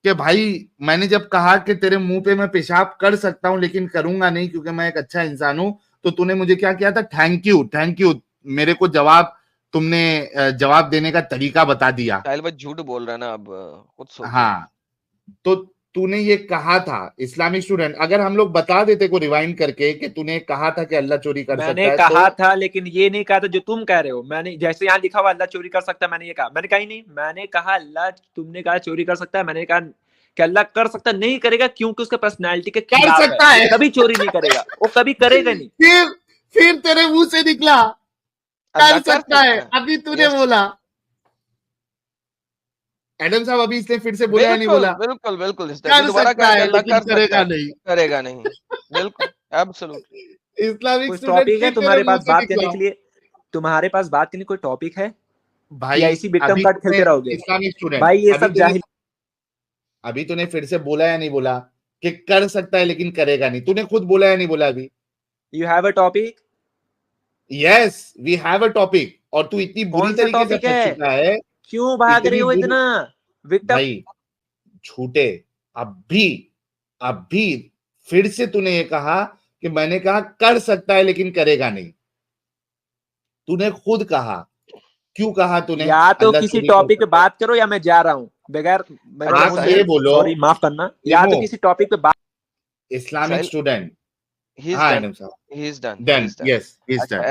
कि भाई मैंने जब कहा कि तेरे मुंह पे मैं पेशाब कर सकता हूं लेकिन करूंगा नहीं क्योंकि मैं एक अच्छा इंसान हूं, तो तूने मुझे क्या किया था? थैंक यू, मेरे को तुमने जवाब देने का तरीका बता दिया। साहिल भाई झूठ बोल रहा है ना, अब खुद सोचो। हाँ, तो तूने ये कहा था। इस्लामिक स्टूडेंट, अगर हम लोग बता देते को रिवाइंड करके कि तूने कहा था कि अल्लाह चोरी कर सकता मैंने है, कहा तो था, लेकिन ये नहीं कहा था जो तुम कह रहे हो। मैंने जैसे यहाँ लिखा हुआ अल्लाह चोरी कर सकता है, मैंने ये कहा? मैंने कहा ही नहीं। मैंने कहा अल्लाह, तुमने कहा चोरी कर सकता है, मैंने कहा कि अल्लाह कर सकता नहीं करेगा क्योंकि उसके पर्सनैलिटी के कर खिलाफ सकता है, है। वो कभी चोरी नहीं करेगा, वो कभी करेगा नहीं। फिर तेरे मुंह से निकला अल्लाह कर सकता है, अभी तूने Yes. बोला। एडम साहब, अभी इसने फिर से बोला या नहीं बिल्कुल बोला? बिल्कुल बिल्कुल इस कर दोबारा सकता कह के है अल्लाह लेकिन कर सकता करेगा है, नहीं। करेगा नहीं, बिल्कुल एब्सोल्युटली। इस्लामिक कोई स्टूडेंट टॉपिक है फिर तेरे तुम्हारे मुंह पास से बात करने निकला। के लिए? तुम्हारे पास बात करने कोई टॉपिक है भाई या ऐसी विक्टिम अभी कार्ड तूने, खेलते रहोगे? इस्लामिक स्टूडेंट, भाई ये सब जाहिल। अभी तूने फिर से बोला या नहीं बोला कि कर सकता है लेकिन करेगा नहीं? तूने खुद बोला या नहीं बोला अभी? You have a topic? Yes, we have a topic. और तू इतनी बुरी कौन सा तरीके से टॉपिक फंस है? चुका है, क्यों भाग रहे इतनी हो बुरी। इतना? विक्टिम भाई झूठे, अब भी फिर से तूने ये कहा कि मैंने कहा कर सकता है लेकिन करेगा नहीं। तूने खुद कहा, क्यों कहा तूने या तो अल्लाह किसी चोरी कर टॉपिक पे सकता है? बात करो या मैं जा रहा हूँ बगैर मेरे अच्छा आप मुंह ये से। बोलो, सॉरी, माफ करना। या तो इमो, किसी टॉपिक पे बात। Islamic Sahil, student. He is हाँ डन, एडम साहब, he is done, he done, is done. Yes, is अच्छा डन।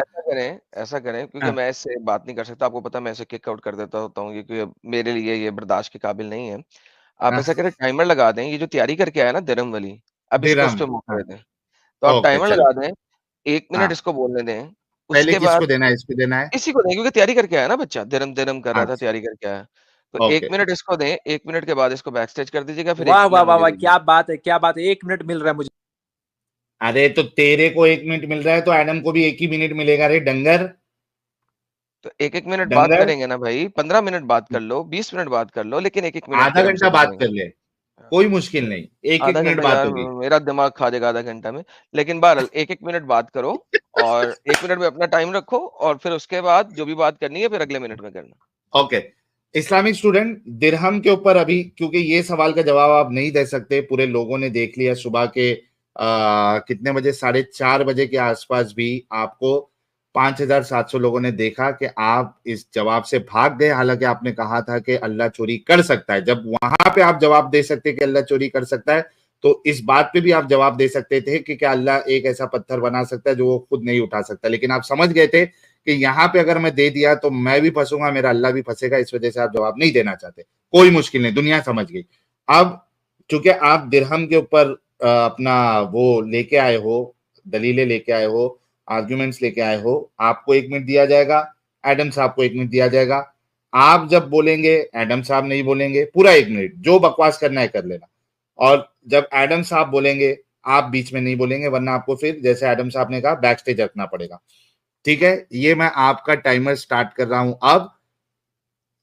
ऐसा करें क्योंकि हाँ, मैं इससे बात नहीं कर सकता, आपको पता है मैं इसे किक आउट कर देता होता हूँ क्योंकि अब मेरे लिए ये बर्दाश्त के काबिल नहीं है। आप हाँ, ऐसा करें, टाइमर लगा दें, ये जो तैयारी करके आया ना दिरम वाली, अब इसको उस दिरम, पे मौका हाँ, दे दें। तो आप ओके, टाइमर चल, लगा दें, 1 मिनट हाँ। इसको बोलने दें, पहले उसके बाद किसको देना है? इसको देना है? इसी को दें क्योंकि तैयारी करके आया ना बच्चा, दिरम दिरम कर रहा था, अच्छा, तैयारी करके आया। तो 1 ओके। मिनट इसको दें, 1 मिनट के बाद इसको बैक स्टेज कर दीजिएगा, फिर 1 वाह वाह मिनट वाह मुझे वाह, दीजिए। क्या बात है, क्या बात है। 1 मिनट मिल रहा है मुझे। अरे तो तेरे को 1 मिनट मिल रहा है तो एडम को भी 1 ही मिनट मिलेगा रे डंगर। तो 1-1 मिनट बात डंगर, करेंगे ना भाई, 15 मिनट बात कर लो, 20 मिनट बात कर लो, लेकिन 1-1 मिनट आधा के घंटा हमसे बात करेंगे। कर ले, कोई मुश्किल नहीं, एक आधा एक मिनट घंटा बात यार, होगी। मेरा दिमाग खा जाएगा आधा घंटा में। लेकिन बहरहाल 1-1 मिनट बात करो और 1 मिनट में अपना टाइम रखो और फिर उसके बाद जो भी बात करनी है फिर अगले मिनट में करना। ओके, इस्लामिक स्टूडेंट, दिरहम के ऊपर अभी क्योंकि ये सवाल का जवाब आप नहीं दे सकते, पूरे लोगों ने देख लिया सुबह के कितने बजे, 4:30 बजे के आसपास भी आपको 5,700 लोगों ने देखा कि आप इस जवाब से भाग गए। हालांकि आपने कहा था कि अल्लाह चोरी कर सकता है। जब वहां पे आप जवाब दे सकते कि अल्लाह चोरी कर सकता है, तो इस बात पे भी आप जवाब दे सकते थे कि क्या अल्लाह एक ऐसा पत्थर बना सकता है जो वो खुद नहीं उठा सकता। लेकिन आप समझ गए थे कि यहाँ पे अगर मैं दे दिया तो मैं भी फंसूंगा, मेरा अल्लाह भी फंसेगा, इस वजह से आप जवाब नहीं देना चाहते। कोई मुश्किल नहीं, दुनिया समझ गई। अब चूंकि आप दिरहम के ऊपर अपना वो लेके आए हो, दलीलें लेके आए हो, आर्ग्यूमेंट्स लेके आए हो, आपको 1 मिनट दिया जाएगा, एडम साहब को 1 मिनट दिया जाएगा। आप जब बोलेंगे एडम साहब नहीं बोलेंगे, पूरा 1 मिनट जो बकवास करना है कर लेना। और जब एडम साहब बोलेंगे आप बीच में नहीं बोलेंगे, वरना आपको फिर जैसे एडम साहब ने कहा बैक स्टेज रखना पड़ेगा। ठीक है, ये मैं आपका टाइमर स्टार्ट कर रहा हूं अब।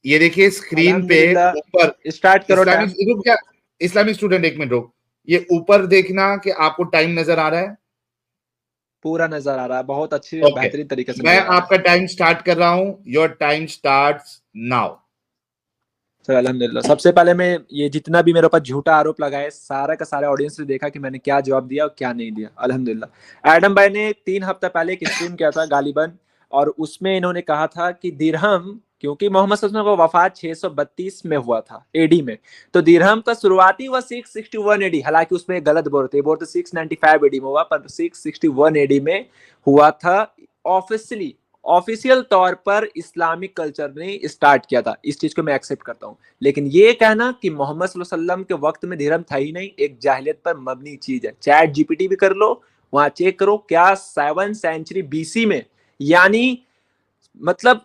ये देखिए स्क्रीन पे अल्हम्दुलिल्लाह, ऊपर स्टार्ट करो इस्लामिक टाइम। रुक क्या, इस्लामिक स्टूडेंट 1 मिनट रुक। ये ऊपर देखना कि आपको टाइम नजर आ रहा है। पूरा नजर आ रहा है, बहुत अच्छी ओके, बेहतरीन तरीके से मैं नजर आ रहा है। आपका टाइम स्टार्ट कर रहा हूं। Your time starts now. Sir अल्हम्दुलिल्लाह, सबसे पहले मैं ये जितना भी मेरे ऊपर झूठा आरोप लगाए सारा का सारा ऑडियंस ने देखा कि मैंने क्या जवाब दिया और क्या नहीं दिया। अल्हम्दुलिल्लाह, एडम भाई ने 3 हफ्ता पहले एक स्ट्रीम किया था गालिबन, और उसमें इन्होंने कहा था कि दिरहम, क्योंकि मोहम्मद सल्लल्लाहु अलैहि वसल्लम का वफात 632 में हुआ था एडी में, तो दिरहम का शुरुआती हुआ 661 एडी, हालांकि उसमें गलत बोलते 695 एडी में हुआ, पर 661 एडी में हुआ था। ऑफिशियली ऑफिशियल तौर पर इस्लामिक कल्चर ने स्टार्ट किया था, इस चीज को मैं एक्सेप्ट करता हूं। लेकिन ये कहना कि मोहम्मद सल्लल्लाहु अलैहि वसल्लम के वक्त में दिरहम था ही नहीं, एक जाहिलियत पर मबनी चीज है। चैट जीपीटी भी कर लो, वहां चेक करो क्या 7 सेंचुरी बीसी में, यानी मतलब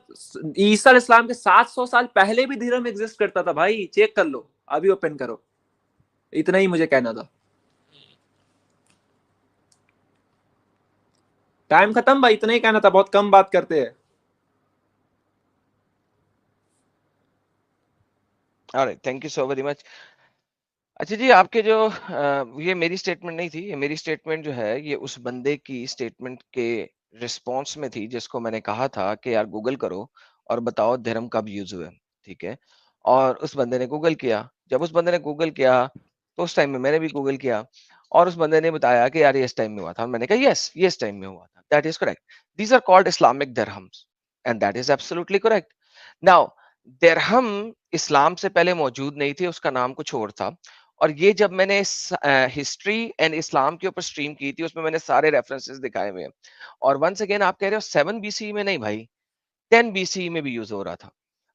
ईसा इस्लाम के 700 साल पहले भी दिरहम एग्जिस्ट करता था भाई, चेक कर लो, अभी ओपन करो। इतना ही मुझे कहना था। टाइम खत्म भाई, इतना ही कहना था, बहुत कम बात करते हैं। Alright, thank you so very much. अच्छा जी, आपके जो ये मेरी स्टेटमेंट नहीं थी, ये मेरी स्टेटमेंट जो है ये उस बंदे की स्टेटमेंट के रिस्पॉन्स में थी जिसको मैंने कहा था कि यार गूगल करो और बताओ धर्म कब यूज हुए। ठीक है, और उस बंदे ने गूगल किया। जब उस बंदे ने गूगल किया तो उस टाइम में मैंने भी गूगल किया, और उस बंदे ने बताया कि यार ये इस टाइम में हुआ था, और मैंने कहा यस ये इस टाइम में हुआ था, that is correct. These are called Islamic dirhams and that is absolutely correct. Now दिरहम इस्लाम से पहले मौजूद नहीं थे, उसका नाम कुछ और था। और ये जब मैंने हिस्ट्री एंड इस्लाम के ऊपर स्ट्रीम की थी, उसमें मैंने सारे रेफरेंसेस दिखाए हुए हैं। और वंस अगेन आप कह रहे हो 7 बीसी में, नहीं भाई 10 बीसी में भी यूज हो रहा था।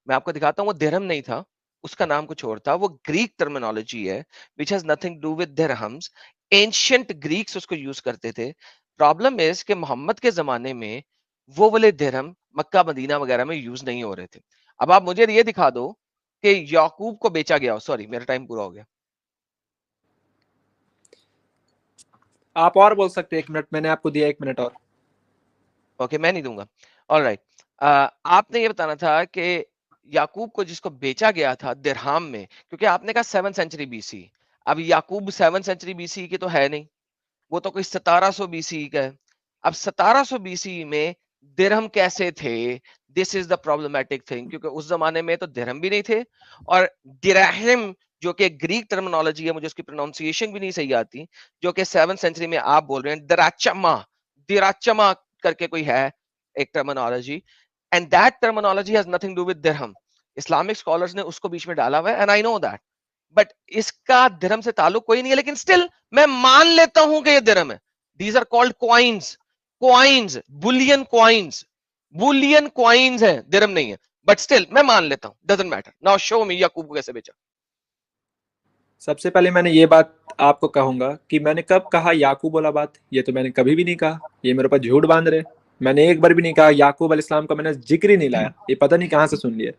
मैं आपको दिखाता हूँ, वो दिरहम नहीं था, उसका नाम कुछ और था। वो ग्रीक टर्मिनोलॉजी है which has nothing to with dirhams. Ancient Greeks उसको यूज करते थे। प्रॉब्लम इज कि मोहम्मद के जमाने में वो वाले दिरहम मक्का मदीना वगैरह में यूज नहीं हो रहे थे। अब आप मुझे ये दिखा दो कि याकूब को बेचा गया हो। सॉरी मेरा टाइम पूरा हो गया। आप और बोल सकते हैं 1 मिनट, मैंने आपको दिया 1 मिनट और। ओके, मैं नहीं दूंगा। ऑलराइट, आपने ये बताना था कि याकूब को जिसको बेचा गया था दिरहाम में, क्योंकि आपने कहा 7 सेंचुरी बीसी। अब याकूब 7 सेंचुरी बीसी की तो है नहीं, वो तो कोई 1700 बीसी का है। अब 1700 बीसी में दिरहम कैसे थे? This is the problematic thing, क्योंकि उस जमाने में तो दिरहम भी नहीं थे, और दिरहम जो कि ग्रीक टर्मिनोलॉजी है, मुझे उसकी प्रोनाउंसिएशन भी नहीं सही आती, जो कि 7 सेंचुरी में आप बोल रहे हैं दिराचमा, दिराचमा करके कोई है एक terminology, and that terminology has nothing to with dirham. Islamic scholars ने उसको बीच में डाला हुआ है, and I know that, but इसका दिरहम से ताल्लुक कोई नहीं है। लेकिन स्टिल मैं मान लेता हूं कि ये दिरहम है। These are called coins, coins, bullion coins, bullion coins है, दिरहम नहीं है। बट स्टिल मैं मान लेता हूं, doesn't matter. Now show me Yakub को कैसे बेचा। सबसे पहले मैंने ये बात आपको कहूंगा कि मैंने कब कहा याकूब वाला बात, ये तो मैंने कभी भी नहीं कहा। ये मेरे ऊपर झूठ बांध रहे। मैंने एक बार भी नहीं कहा याकूब अलैहिस्सलाम का, मैंने जिक्र ही नहीं लाया। ये पता नहीं कहां से सुन लिया।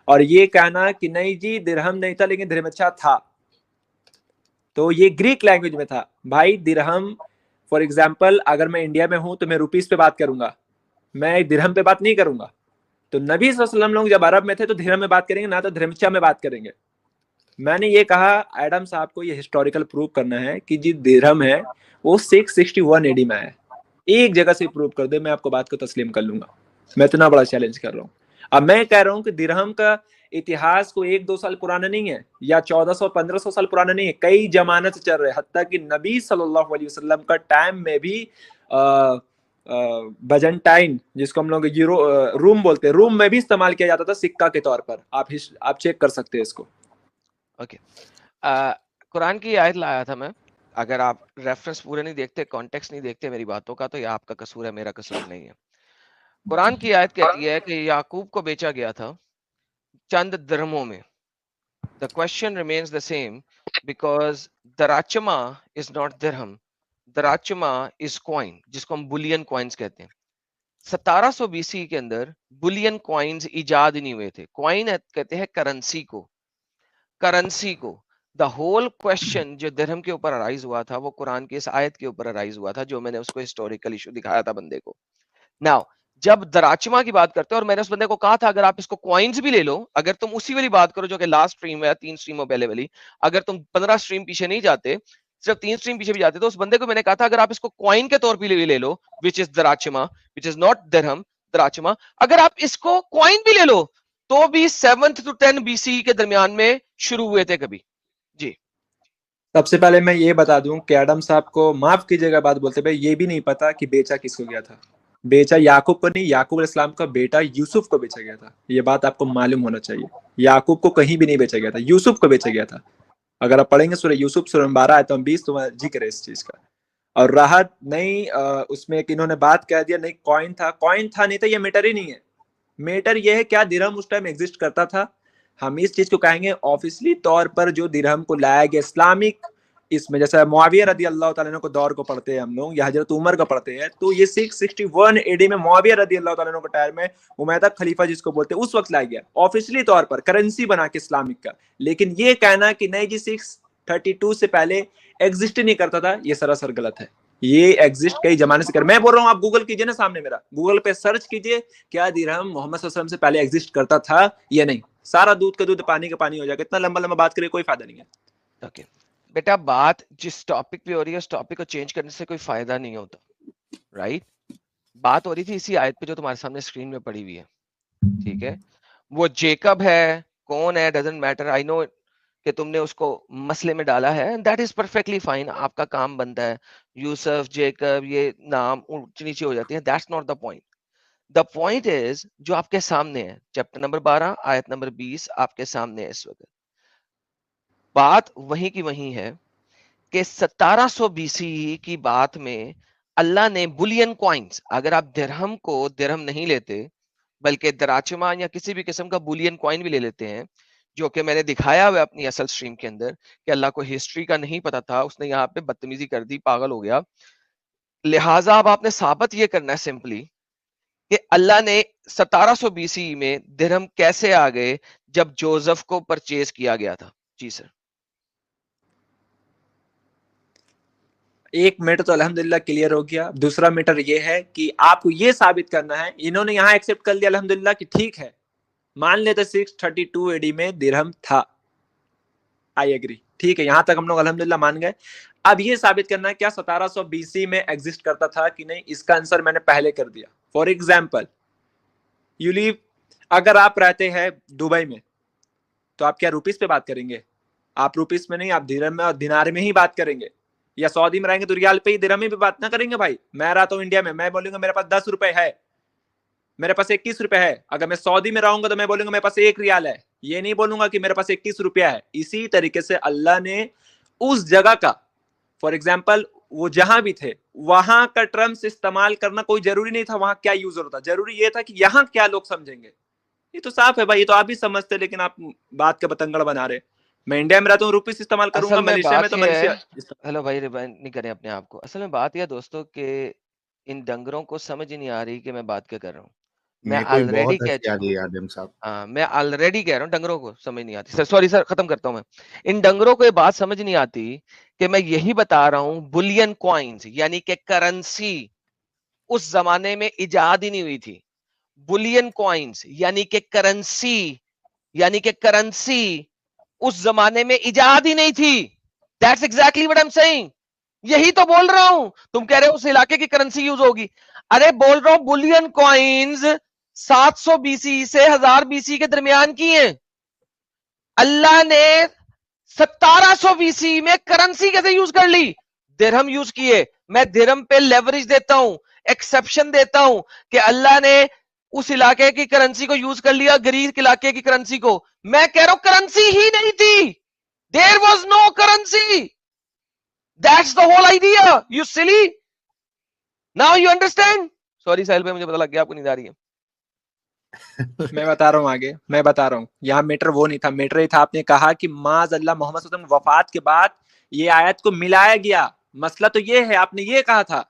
और ये कहना कि नहीं जी दिरहम नहीं था लेकिन दिरहमच्छा था, तो ये ग्रीक लैंग्वेज में था भाई। दिरहम फॉर एग्जाम्पल, अगर मैं इंडिया में हूं तो मैं रुपीस पे बात करूंगा, मैं दिरहम पे बात नहीं करूंगा। तो नबी सल्लल्लाहु अलैहि वसल्लम लोग जब अरब में थे तो दिरहम में बात करेंगे, ना तो दिरहमच्छा में बात करेंगे। मैंने ये कहा एडम साहब को ये हिस्टोरिकल प्रूव करना है कि जी दिरहम है वो 661 एडी में है। एक जगह से प्रूव कर दे, मैं आपको बात को तस्लीम कर लूंगा। मैं इतना बड़ा चैलेंज कर रहा हूँ। अब मैं कह रहा हूँ कि दिरहम का इतिहास को 1-2 साल पुराना नहीं है, या 1400-1500 साल पुराना नहीं है, कई जमाने से चल रहे हैं। हत्ता कि नबी सल्लल्लाहु अलैहि वसल्लम का टाइम में भी बजंटाइन, जिसको हम लोग यूरो रूम बोलते हैं, रूम में भी इस्तेमाल किया जाता था सिक्का के तौर पर। आप चेक कर सकते हैं इसको। ओके, कुरान की आयत लाया था मैं। अगर आप रेफरेंस पूरे नहीं देखते, कॉन्टेक्स्ट नहीं देखते मेरी बातों का, तो ये आपका कसूर है, मेरा कसूर नहीं है। कुरान की आयत कहती है कि याकूब को बेचा गया था चंद दिरहमों में। The question remains the same because Darachma is not dirham. Darachma is coin, जिसको हम बुलियन कॉइन्स कहते हैं. 1700 बीसी के अंदर बुलियन कॉइन्स इजाद ही नहीं हुए थे. कॉइन कहते हैं करेंसी को. करेंसी को द होल क्वेश्चन जो दिरहम के ऊपर अराइज हुआ था वो कुरान की इस आयत के ऊपर अराइज हुआ था जो मैंने उसको हिस्टोरिकल इशू दिखाया था बंदे को. नाउ जब दराचमा की बात करते हैं और मैंने उस बंदे को कहा था अगर आप इसको कॉइन्स भी ले लो, अगर तुम उसी वाली बात करो जो कि लास्ट स्ट्रीम है 3 स्ट्रीमों पहले वाली, अगर तुम 15 स्ट्रीम पीछे नहीं जाते, सिर्फ 3 स्ट्रीम पीछे भी जाते, तो उस बंदे को मैंने कहा था अगर आप इसको कॉइन के तौर पे ले लो which is drachma, which is not dirham, drachma, अगर आप इसको कॉइन भी ले लो तो भी 7th to 10 BC के दरमियान में शुरू हुए थे कभी. जी सबसे पहले मैं ये बता दूं कि एडम साहब को माफ कीजिएगा बात बोलते हुए, ये भी नहीं पता कि बेचा किसको गया था. बेचा याकूब को नहीं, याकूब अलैहिस्सलाम का बेटा यूसुफ को बेचा गया था. ये बात आपको मालूम होना चाहिए. याकूब को कहीं भी नहीं बेचा गया था, यूसुफ को बेचा गया था. अगर आप पढ़ेंगे सूरह यूसुफ सूरह 12 आयत 20 तो वहाँ जिक्र है इस चीज का. और राहत नहीं उसमें एक इन्होंने बात कह दिया नहीं कॉइन था नहीं था, ये मैटर ही नहीं है. मैटर ये है क्या दिरहम उस टाइम एग्जिस्ट करता था. हम इस चीज को कहेंगे ऑफिशियली तौर पर जो दिरहम को लाया गया इस्लामिक इसमें, जैसे मुआविया रदी अल्लाह ताला अन्हु को दौर को पढ़ते हैं हम लोग या हजरत उमर का पढ़ते हैं, तो ये 661 एडी में मुआविया रदी अल्लाह ताला अन्हु के टाइम में उमैया खलीफा जिसको बोलते हैं उस वक्त लाया गया ऑफिशियली तौर पर करेंसी बना के इस्लामिक का. लेकिन ये कहना कि नहीं जी 632 से पहले एग्जिस्ट नहीं करता था, ये सरासर गलत है. ये एग्जिस्ट कई जमाने से कर. मैं बोल रहा हूँ आप गूगल कीजिए ना, सामने मेरा गूगल पे सर्च कीजिए क्या दिरहम मोहम्मद सल्लल्लाहु अलैहि वसल्लम से पहले एग्जिस्ट करता था या नहीं. सारा दूध का दूध पानी का पानी हो जाएगा. इतना लंबा लंबा बात करिए कोई फायदा नहीं है. ओके बेटा, बात जिस टॉपिक पे हो रही है उस टॉपिक को चेंज करने से कोई फायदा नहीं होता. राइट बात हो रही थी इसी आयत पे जो तुम्हारे सामने स्क्रीन में पड़ी हुई है. ठीक है, वो जेकब है कौन है डजंट मैटर. आई नो कि तुमने उसको मसले में डाला है, दैट इज परफेक्टली फाइन. आपका काम बनता है. यूसुफ जेकब ये नाम ऊंच नीचे हो जाते हैं, that's not the point. The point is जो आपके सामने है, चैप्टर नंबर 12 आयत नंबर 20 आपके सामने है इस वक्त. बात वही की वही है कि 1700 BC की बात में अल्लाह ने बुलियन कॉइन्स, अगर आप दिरहम को दिरहम नहीं लेते बल्कि दराचमा या किसी भी किस्म का बुलियन कॉइन भी ले लेते हैं, जो कि मैंने दिखाया हुआ अपनी असल स्ट्रीम के अंदर कि अल्लाह को हिस्ट्री का नहीं पता था, उसने यहाँ पे बदतमीजी कर दी, पागल हो गया. लिहाजा अब आपने साबित ये करना है सिंपली कि अल्लाह ने 1700 BC में दिरहम कैसे आ गए जब जोसेफ को परचेज किया गया था. जी सर. एक मैटर तो अल्हम्दुलिल्लाह क्लियर हो गया. दूसरा मैटर ये है कि आपको ये साबित करना है, इन्होंने यहाँ एक्सेप्ट कर लिया अल्हम्दुलिल्लाह कि ठीक है मान लेते 632 एडी में दिरहम था, आई एग्री, ठीक है, यहां तक हम लोग अल्हम्दुलिल्लाह मान गए. अब ये साबित करना है क्या 1700 BC में एग्जिस्ट करता था कि नहीं. इसका आंसर मैंने पहले कर दिया. फॉर एग्जाम्पल यू लीव, अगर आप रहते हैं दुबई में तो आप क्या रुपीस पे बात करेंगे. आप रुपीस में नहीं, आप दिरहम में और दिनार में ही बात करेंगे. या सऊदी में रहेंगे तो रियाल पे ही दिरहम में भी बात ना करेंगे. भाई मैं रहता हूँ इंडिया में, मैं बोलूंगा मेरे पास 10 रुपए है, मेरे पास 21 रुपए है. अगर मैं सऊदी में रहूंगा तो मैं बोलूंगा मेरे पास 1 रियाल है, ये नहीं बोलूंगा कि मेरे पास 21 रुपया है. इसी तरीके से अल्लाह ने उस जगह का, फॉर एग्जाम्पल वो जहां भी थे वहां का टर्म्स इस्तेमाल करना कोई जरूरी नहीं था. वहां क्या यूज होता, जरूरी ये था कि यहाँ क्या लोग समझेंगे. ये तो साफ है भाई, ये तो आप भी समझते, लेकिन आप बात का बतंगड़ बना रहे. मैं इंडिया में रहता हूँ रुपीस इस्तेमाल करूंगा, मलेशिया में तो मलेशिया. हेलो भाई, रिवाइंड नहीं करें अपने आप को. असल में बात यह दोस्तों कि इन डंगरों को समझ ही नहीं आ रही कि मैं बात क्या कर रहा हूँ. मैं ऑलरेडी कह चुका हूँ, मैं ऑलरेडी कह रहा हूँ डंगरों को समझ नहीं आती. सर सॉरी सर, खत्म करता हूँ मैं. इन डंगरों को ये बात समझ नहीं आती कि मैं यही बता रहा हूँ बुलियन कॉइन्स यानी कि करेंसी उस जमाने में इजाद ही नहीं हुई थी. बुलियन कॉइन्स यानी कि करेंसी उस जमाने में इजाद ही नहीं थी. That's exactly what I am saying. यही तो बोल रहा हूं. तुम कह रहे हो उस इलाके की करेंसी यूज होगी. अरे बोल रहा हूं बुलियन कॉइन्स 700 BC से 1000 BC के दरमियान की हैं. अल्लाह ने 1700 BC में करेंसी कैसे यूज कर ली. दिरहम यूज किए. मैं दिरहम पे लेवरेज देता हूं, एक्सेप्शन देता हूं कि अल्लाह ने उस इलाके की करेंसी को यूज कर लिया, ग्रीक इलाके की करेंसी को. मैं कह रहा हूं करेंसी ही नहीं थी. There was no currency. That's the whole idea. You silly. Now you understand. Sorry Sahil भाई, मुझे पता लग गया आपको नींद आ रही है. मैं बता रहा हूँ आगे, मैं बता रहा हूँ। यहाँ मैटर वो नहीं था, मैटर ये था आपने कहा कि माज़अल्लाह मोहम्मद सल्लल्लाहु अलैहि वसल्लम वफात के बाद ये आयत को मिलाया गया। मसला तो ये है, आपने ये कहा था।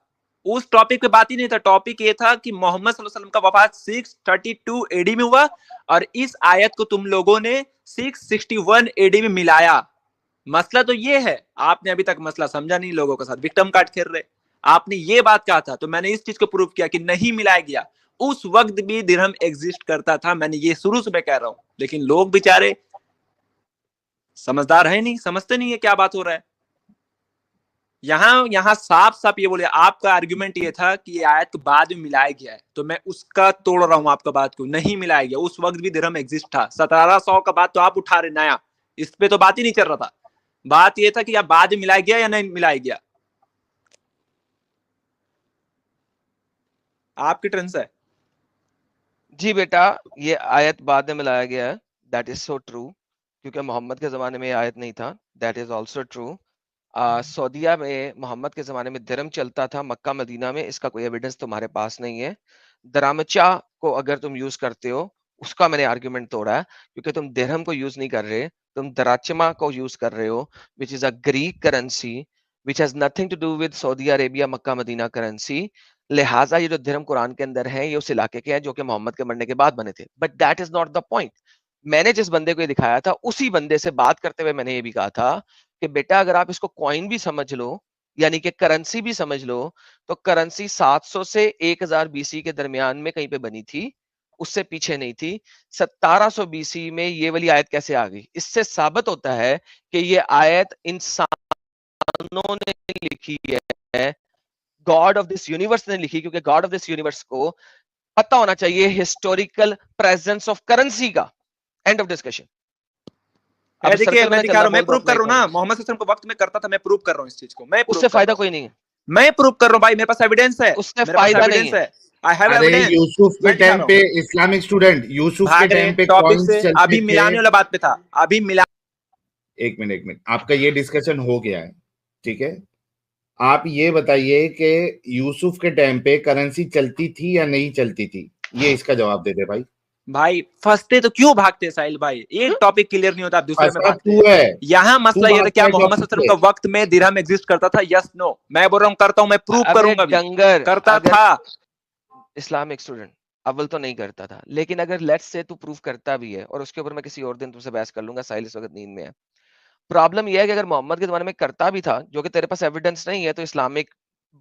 उस टॉपिक पे बात ही नहीं था। टॉपिक ये था कि मोहम्मद सल्लल्लाहु अलैहि वसल्लम का वफात 632 एडी में हुआ और इस आयत को तुम लोगों ने 661 एडी में मिलाया। मसला तो ये है, आपने अभी तक मसला समझा नहीं, लोगों के साथ विक्टिम कार्ड खेल रहे। आपने ये बात कहा था, तो मैंने इस चीज को प्रूव किया कि नहीं मिलाया गया। उस वक्त भी दिरहम एग्जिस्ट करता था, मैंने ये शुरू से मैं कह रहा हूं, लेकिन लोग बेचारे समझदार है नहीं, समझते नहीं है क्या बात हो रहा है। यहां साफ साफ ये बोले, आपका आर्गुमेंट ये था कि ये आयत के बाद में मिलाया गया है, तो मैं उसका तोड़ रहा हूं आपका बात को। नहीं मिलाया गया, उस वक्त भी दिरहम एग्जिस्ट था। 1700 का बात तो आप उठा रहे नया, इस पे तो बात ही नहीं चल रहा था। बात यह था कि अब बाद में मिलाया गया या नहीं मिलाया गया। आपकी टर्न है। जी बेटा, ये आयत बाद में मिलाया गया है, दैट इज सो ट्रू, क्योंकि मोहम्मद के जमाने में ये आयत नहीं था, दैट इज ऑल्सो ट्रू। सऊदीया में मोहम्मद के जमाने में दिरहम चलता था, मक्का मदीना में इसका कोई एविडेंस तुम्हारे पास नहीं है। दरामचा को अगर तुम यूज करते हो, उसका मैंने आर्गुमेंट तोड़ा है, क्योंकि तुम दिरहम को यूज नहीं कर रहे, तुम दराचमा को यूज कर रहे हो, which is a Greek currency, which has nothing to do with Saudi Arabia Mecca Medina currency. लिहाजा ये जो दिरहम कुरान के अंदर है, ये उस इलाके के हैं जो कि मोहम्मद के मरने के बाद बने थे, but that is not the point. मैंने जिस बंदे को ये दिखाया था, उसी बंदे से बात करते हुए मैंने ये भी कहा था कि बेटा अगर आप इसको कॉइन भी समझ लो, यानी कि करेंसी भी समझ लो, तो करेंसी 700 से 1000 बीसी के दरमियान में कहीं पे बनी थी, उससे पीछे नहीं थी। 1700 बीसी में ये वाली आयत कैसे आ गई? इससे साबित होता है कि ये आयत इंसानों ने लिखी है, गॉड ऑफ दिस यूनिवर्स ने लिखी, क्योंकि गॉड ऑफ दिस यूनिवर्स को पता होना चाहिए हिस्टोरिकल प्रेजेंस ऑफ करेंसी का। End of discussion. अब देखिए सर्कल मैं में दिखा रहा चलना हूं, मैं बोल प्रूव रहा कर रहा हूं ना, हूं, मोहम्मद सल्लल्लाहु अलैहि वसल्लम को वक्त में करता था, मैं प्रूव कर रहा हूं इस चीज को, मैं prove उससे कर फायदा रहा हूं। कोई नहीं है, मैं प्रूव कर रहा हूं भाई, मेरे पास एविडेंस है, उससे मेरे पास फायदा नहीं एविडेंस है। है, आई हैव अरे एविडेंस। यूसुफ के मैं दिखा टाइम रहा पे हूं। इस्लामिक स्टूडेंट, यूसुफ के भाग रहे टाइम पे टॉपिक कॉइन्स से, चलते अभी थे। मिलाने वाला बात पे था, अभी मिला। एक मिनट, आपका ये डिस्कशन हो गया है, ठीक है। आप ये बताइए कि यूसुफ के टाइम पे करेंसी चलती थी या नहीं चलती थी, ये इसका जवाब दे दे भाई। भाई फंसते तो क्यों भागते साहिल भाई, एक टॉपिक क्लियर नहीं होता, आप दूसरे में फंसा भागते तू हैं। है, यहाँ तू मसला ये था, भागता क्या है मोहम्मद टॉपिक सल्लल्लाहु अलैहि से। वसल्लम का वक्त में दिरहम एग्जिस्ट करता था? यस नो, मैं बोल रहा हूँ करता हूँ, मैं प्रूव अबे करूंगा भी, डंगर, करता अगर था। इस्लामिक स्टूडेंट अव्वल तो नहीं करता था, लेकिन अगर लेट्स से तू प्रूफ करता भी है, और उसके ऊपर मैं किसी और दिन तुमसे बहस कर लूंगा, साहिल इस वक्त नींद में है। प्रॉब्लम यह है कि अगर मोहम्मद के जमाने में करता भी था, जो कि तेरे पास एविडेंस नहीं है, तो इस्लामिक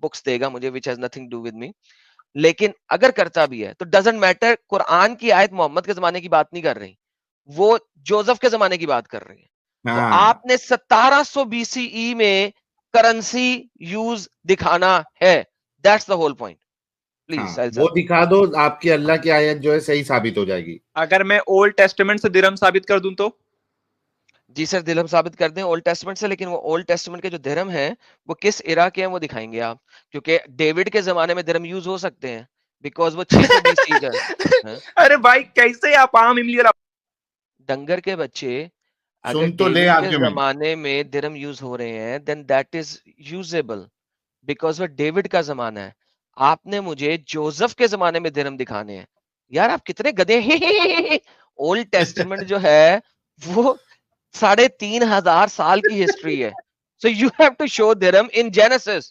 बुक्स देगा मुझे, which has nothing to do with me. लेकिन अगर करता भी है तो डजंट मैटर, कुरान की आयत मोहम्मद के जमाने की बात नहीं कर रही, वो जोसेफ के जमाने की बात कर रही है। तो हाँ आपने 1700 बीसीई में करेंसी यूज दिखाना है, that's the whole point. Please हाँ, साहिल वो साहब। दिखा दो, आपकी अल्लाह की आयत जो है सही साबित हो जाएगी। अगर मैं ओल्ड टेस्टामेंट से दिरहम साबित कर दूं तो? जी सर, दिरहम साबित कर दें ओल्ड टेस्टमेंट से, लेकिन वो ओल्ड टेस्टमेंट के जो दिरहम हैं वो किस इरा के हैं वो दिखाएंगे आप, क्योंकि डेविड के जमाने में दिरहम यूज हो सकते हैं, बिकॉज वो 600 बीसी का है। अरे भाई कैसे आप आम इमली वाला। डंगर के बच्चे, अगर सुन तो ले डेविड के आर्ग्यूमेंट। जमाने में दिरहम यूज हो रहे हैं, then that is usable, because वो डेविड का जमाना है। आपने मुझे जोसेफ के जमाने में दिरहम दिखाने हैं। यार आप कितने गधे हैं। ओल्ड टेस्टमेंट जो है वो 3500 साल की हिस्ट्री है, so you have to show dirham in Genesis.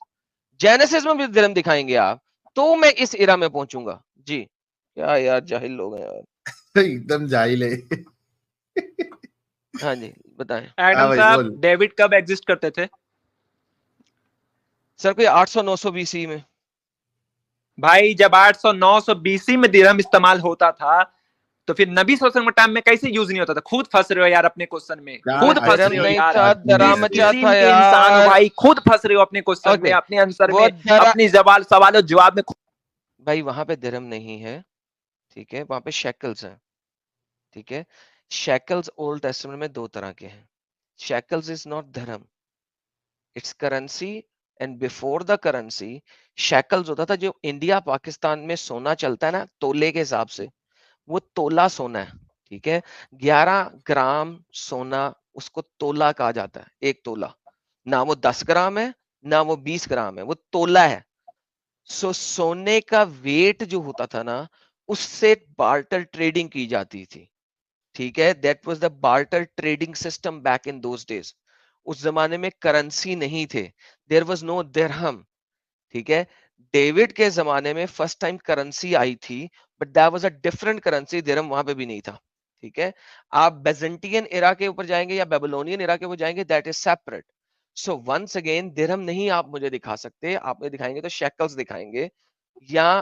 Genesis में भी दिरहम दिखाएंगे आप, तो मैं इस इरा में पहुंचूंगा। जी क्या यार जाहिल लोग हैं यार। एकदम जाहिल है। हाँ जी बताएं। हाँ एडम भाई साहब, बोल। डेविड कब एग्जिस्ट करते थे? सर कोई 800-900 बीसी में। भाई जब 800-900 बीसी में दिरहम इस्तेमाल होता था, तो फिर नबी सल्लल्लाहु अलैहि वसल्लम के टाइम में कैसे यूज नहीं होता था? खुद फंस रहे हो यार अपने क्वेश्चन में, खुद फंस दिरहम रहे हो नहीं यार। था, किस दरामचा किस्म था के इंसान हो यार। भाई, खुद फंस रहे हो अपने क्वेश्चन में, ओके, अपने आंसर वो में, अपनी सवाल जवाब में। भाई वहां पे दिरहम नहीं है, ठीक है, वहां पे शेकल्स हैं, ठीक है। शेकल्स ओल्ड टेस्टामेंट में दो तरह के हैं। शेकल्स इज नॉट धर्म, it's currency, and before the currency shackles होता था, जो इंडिया पाकिस्तान में सोना चलता है ना तोले के हिसाब से, वो तोला सोना है, ठीक है। 11 ग्राम सोना, उसको तोला कहा जाता है, एक तोला। ना वो 10 ग्राम है, ना वो 20 ग्राम है, वो तोला है। सो सोने का वेट जो होता था ना, उससे बार्टर ट्रेडिंग की जाती थी, ठीक है। That was the barter trading system back in those days. उस जमाने में करेंसी नहीं थे, देयर वाज नो दिरहम, ठीक है। डेविड के जमाने में फर्स्ट टाइम करेंसी आई थी, but that was a different currency, दिरहम वहां पे भी नहीं था, ठीक है। आप बेजेंटियन एरा के ऊपर जाएंगे या बेबीलोनियन एरा के ऊपर जाएंगे, that is separate. So once again दिरहम नहीं आप मुझे दिखा सकते, आप मुझे दिखाएंगे तो शेकल्स दिखाएंगे, या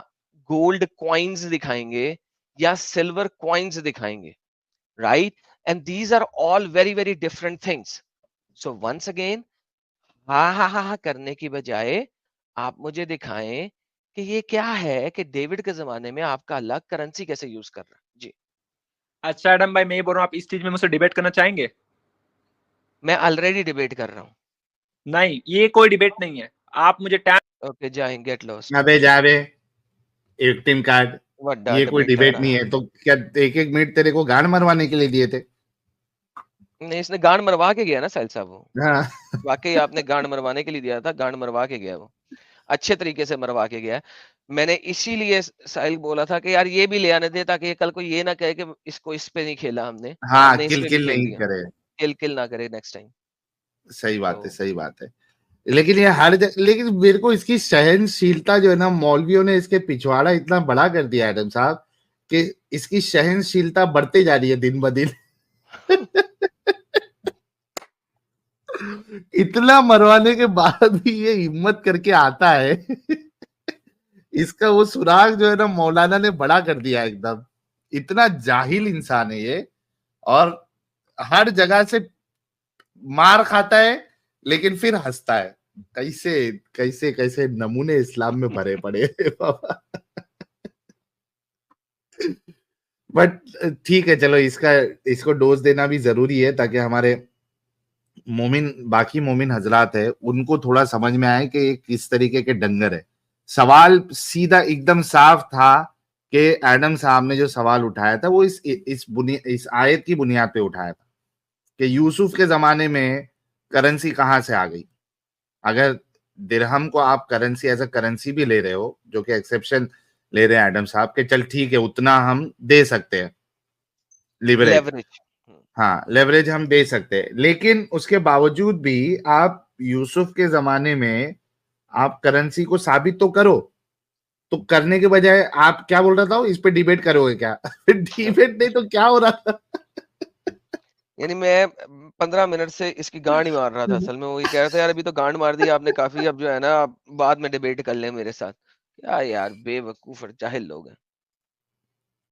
गोल्ड कॉइन्स दिखाएंगे, या सिल्वर कॉइन्स दिखाएंगे, right? And these are all very very different things. So once again, हा करने की बजाय आप मुझे दिखाएं कि ये क्या है कि डेविड के जमाने में आपका अलग करेंसी कैसे यूज कर रहा है। जी, अच्छा एडम भाई, मैं ये बोल रहा हूँ, आप इस चीज में मुझसे डिबेट करना चाहेंगे? मैं ऑलरेडी डिबेट कर रहा हूँ। नहीं, ये कोई डिबेट नहीं है। आप मुझे टाइम ओके, जाएं, गेट लॉस्ट। अबे जा बे, विक्टिम कार्ड, वड्डा ये कोई डिबेट कर डिबेट रहा नहीं है। है। तो क्या एक एक मिनट तेरे को गांड मरवाने के लिए दिए थे? नहीं, इसने गांड मरवा के गया ना साहिल साहब, वो हाँ। वाकई आपने गांड मरवाने के लिए दिया था, गांड मरवा के गया वो, अच्छे तरीके से मरवा के गया है। मैंने इसीलिए साहिल बोला था कि यार ये भी ले आने दे, ताकि ये कल को ये ना कहे कि इसको इस पे नहीं खेला हमने हाँ, हमने इस किल पे भी किल खेल नहीं दिया। करे। किल किल ना करे नेक्स्ट टाइम। सही बात है, तो सही बात है। लेकिन ये हर लेकिन मेरे को इसकी सहनशीलता जो है ना, मौलवियों ने इसके पिछवाड़ा इतना बड़ा कर दिया एडम साहब, कि इसकी सहनशीलता बढ़ते जा रही है दिन ब दिन। इतना मरवाने के बाद भी ये हिम्मत करके आता है। इसका वो सुराग जो है ना, मौलाना ने बड़ा कर दिया एकदम। इतना जाहिल इंसान है ये, और हर जगह से मार खाता है लेकिन फिर हंसता है। कैसे कैसे कैसे नमूने इस्लाम में भरे पड़े हैं बाबा। बट ठीक है, चलो इसको डोज देना भी जरूरी है, ताकि हमारे बाकी मोमिन हजरात है उनको थोड़ा समझ में आए कि ये किस तरीके के डंगर है। सवाल सीधा एकदम साफ था कि एडम साहब ने जो सवाल उठाया था वो इस आयत की बुनियाद पे उठाया था कि यूसुफ के जमाने में करेंसी कहां से आ गई। अगर दिरहम को आप करेंसी एज अ करेंसी भी ले रहे हो, जो कि एक्सेप्शन ले रहे हैं एडम साहब के, चल ठीक है उतना हम दे सकते हैं, लिवरेज, लेवरेज। हाँ लेवरेज हम दे सकते हैं, लेकिन उसके बावजूद भी आप यूसुफ के जमाने में आप करेंसी को साबित तो करो। तो करने के बजाय आप क्या बोल रहा था, इस पे डिबेट करोगे क्या? डिबेट नहीं तो क्या हो रहा था? यानी मैं 15 मिनट से इसकी गांड ही मार रहा था, असल में वो ये कह रहा था यार अभी तो गांड मार दी आपने काफी, अब जो है ना आप बाद में डिबेट कर ले मेरे साथ। क्या यार बेवकूफ और जाहिल लोग हैं।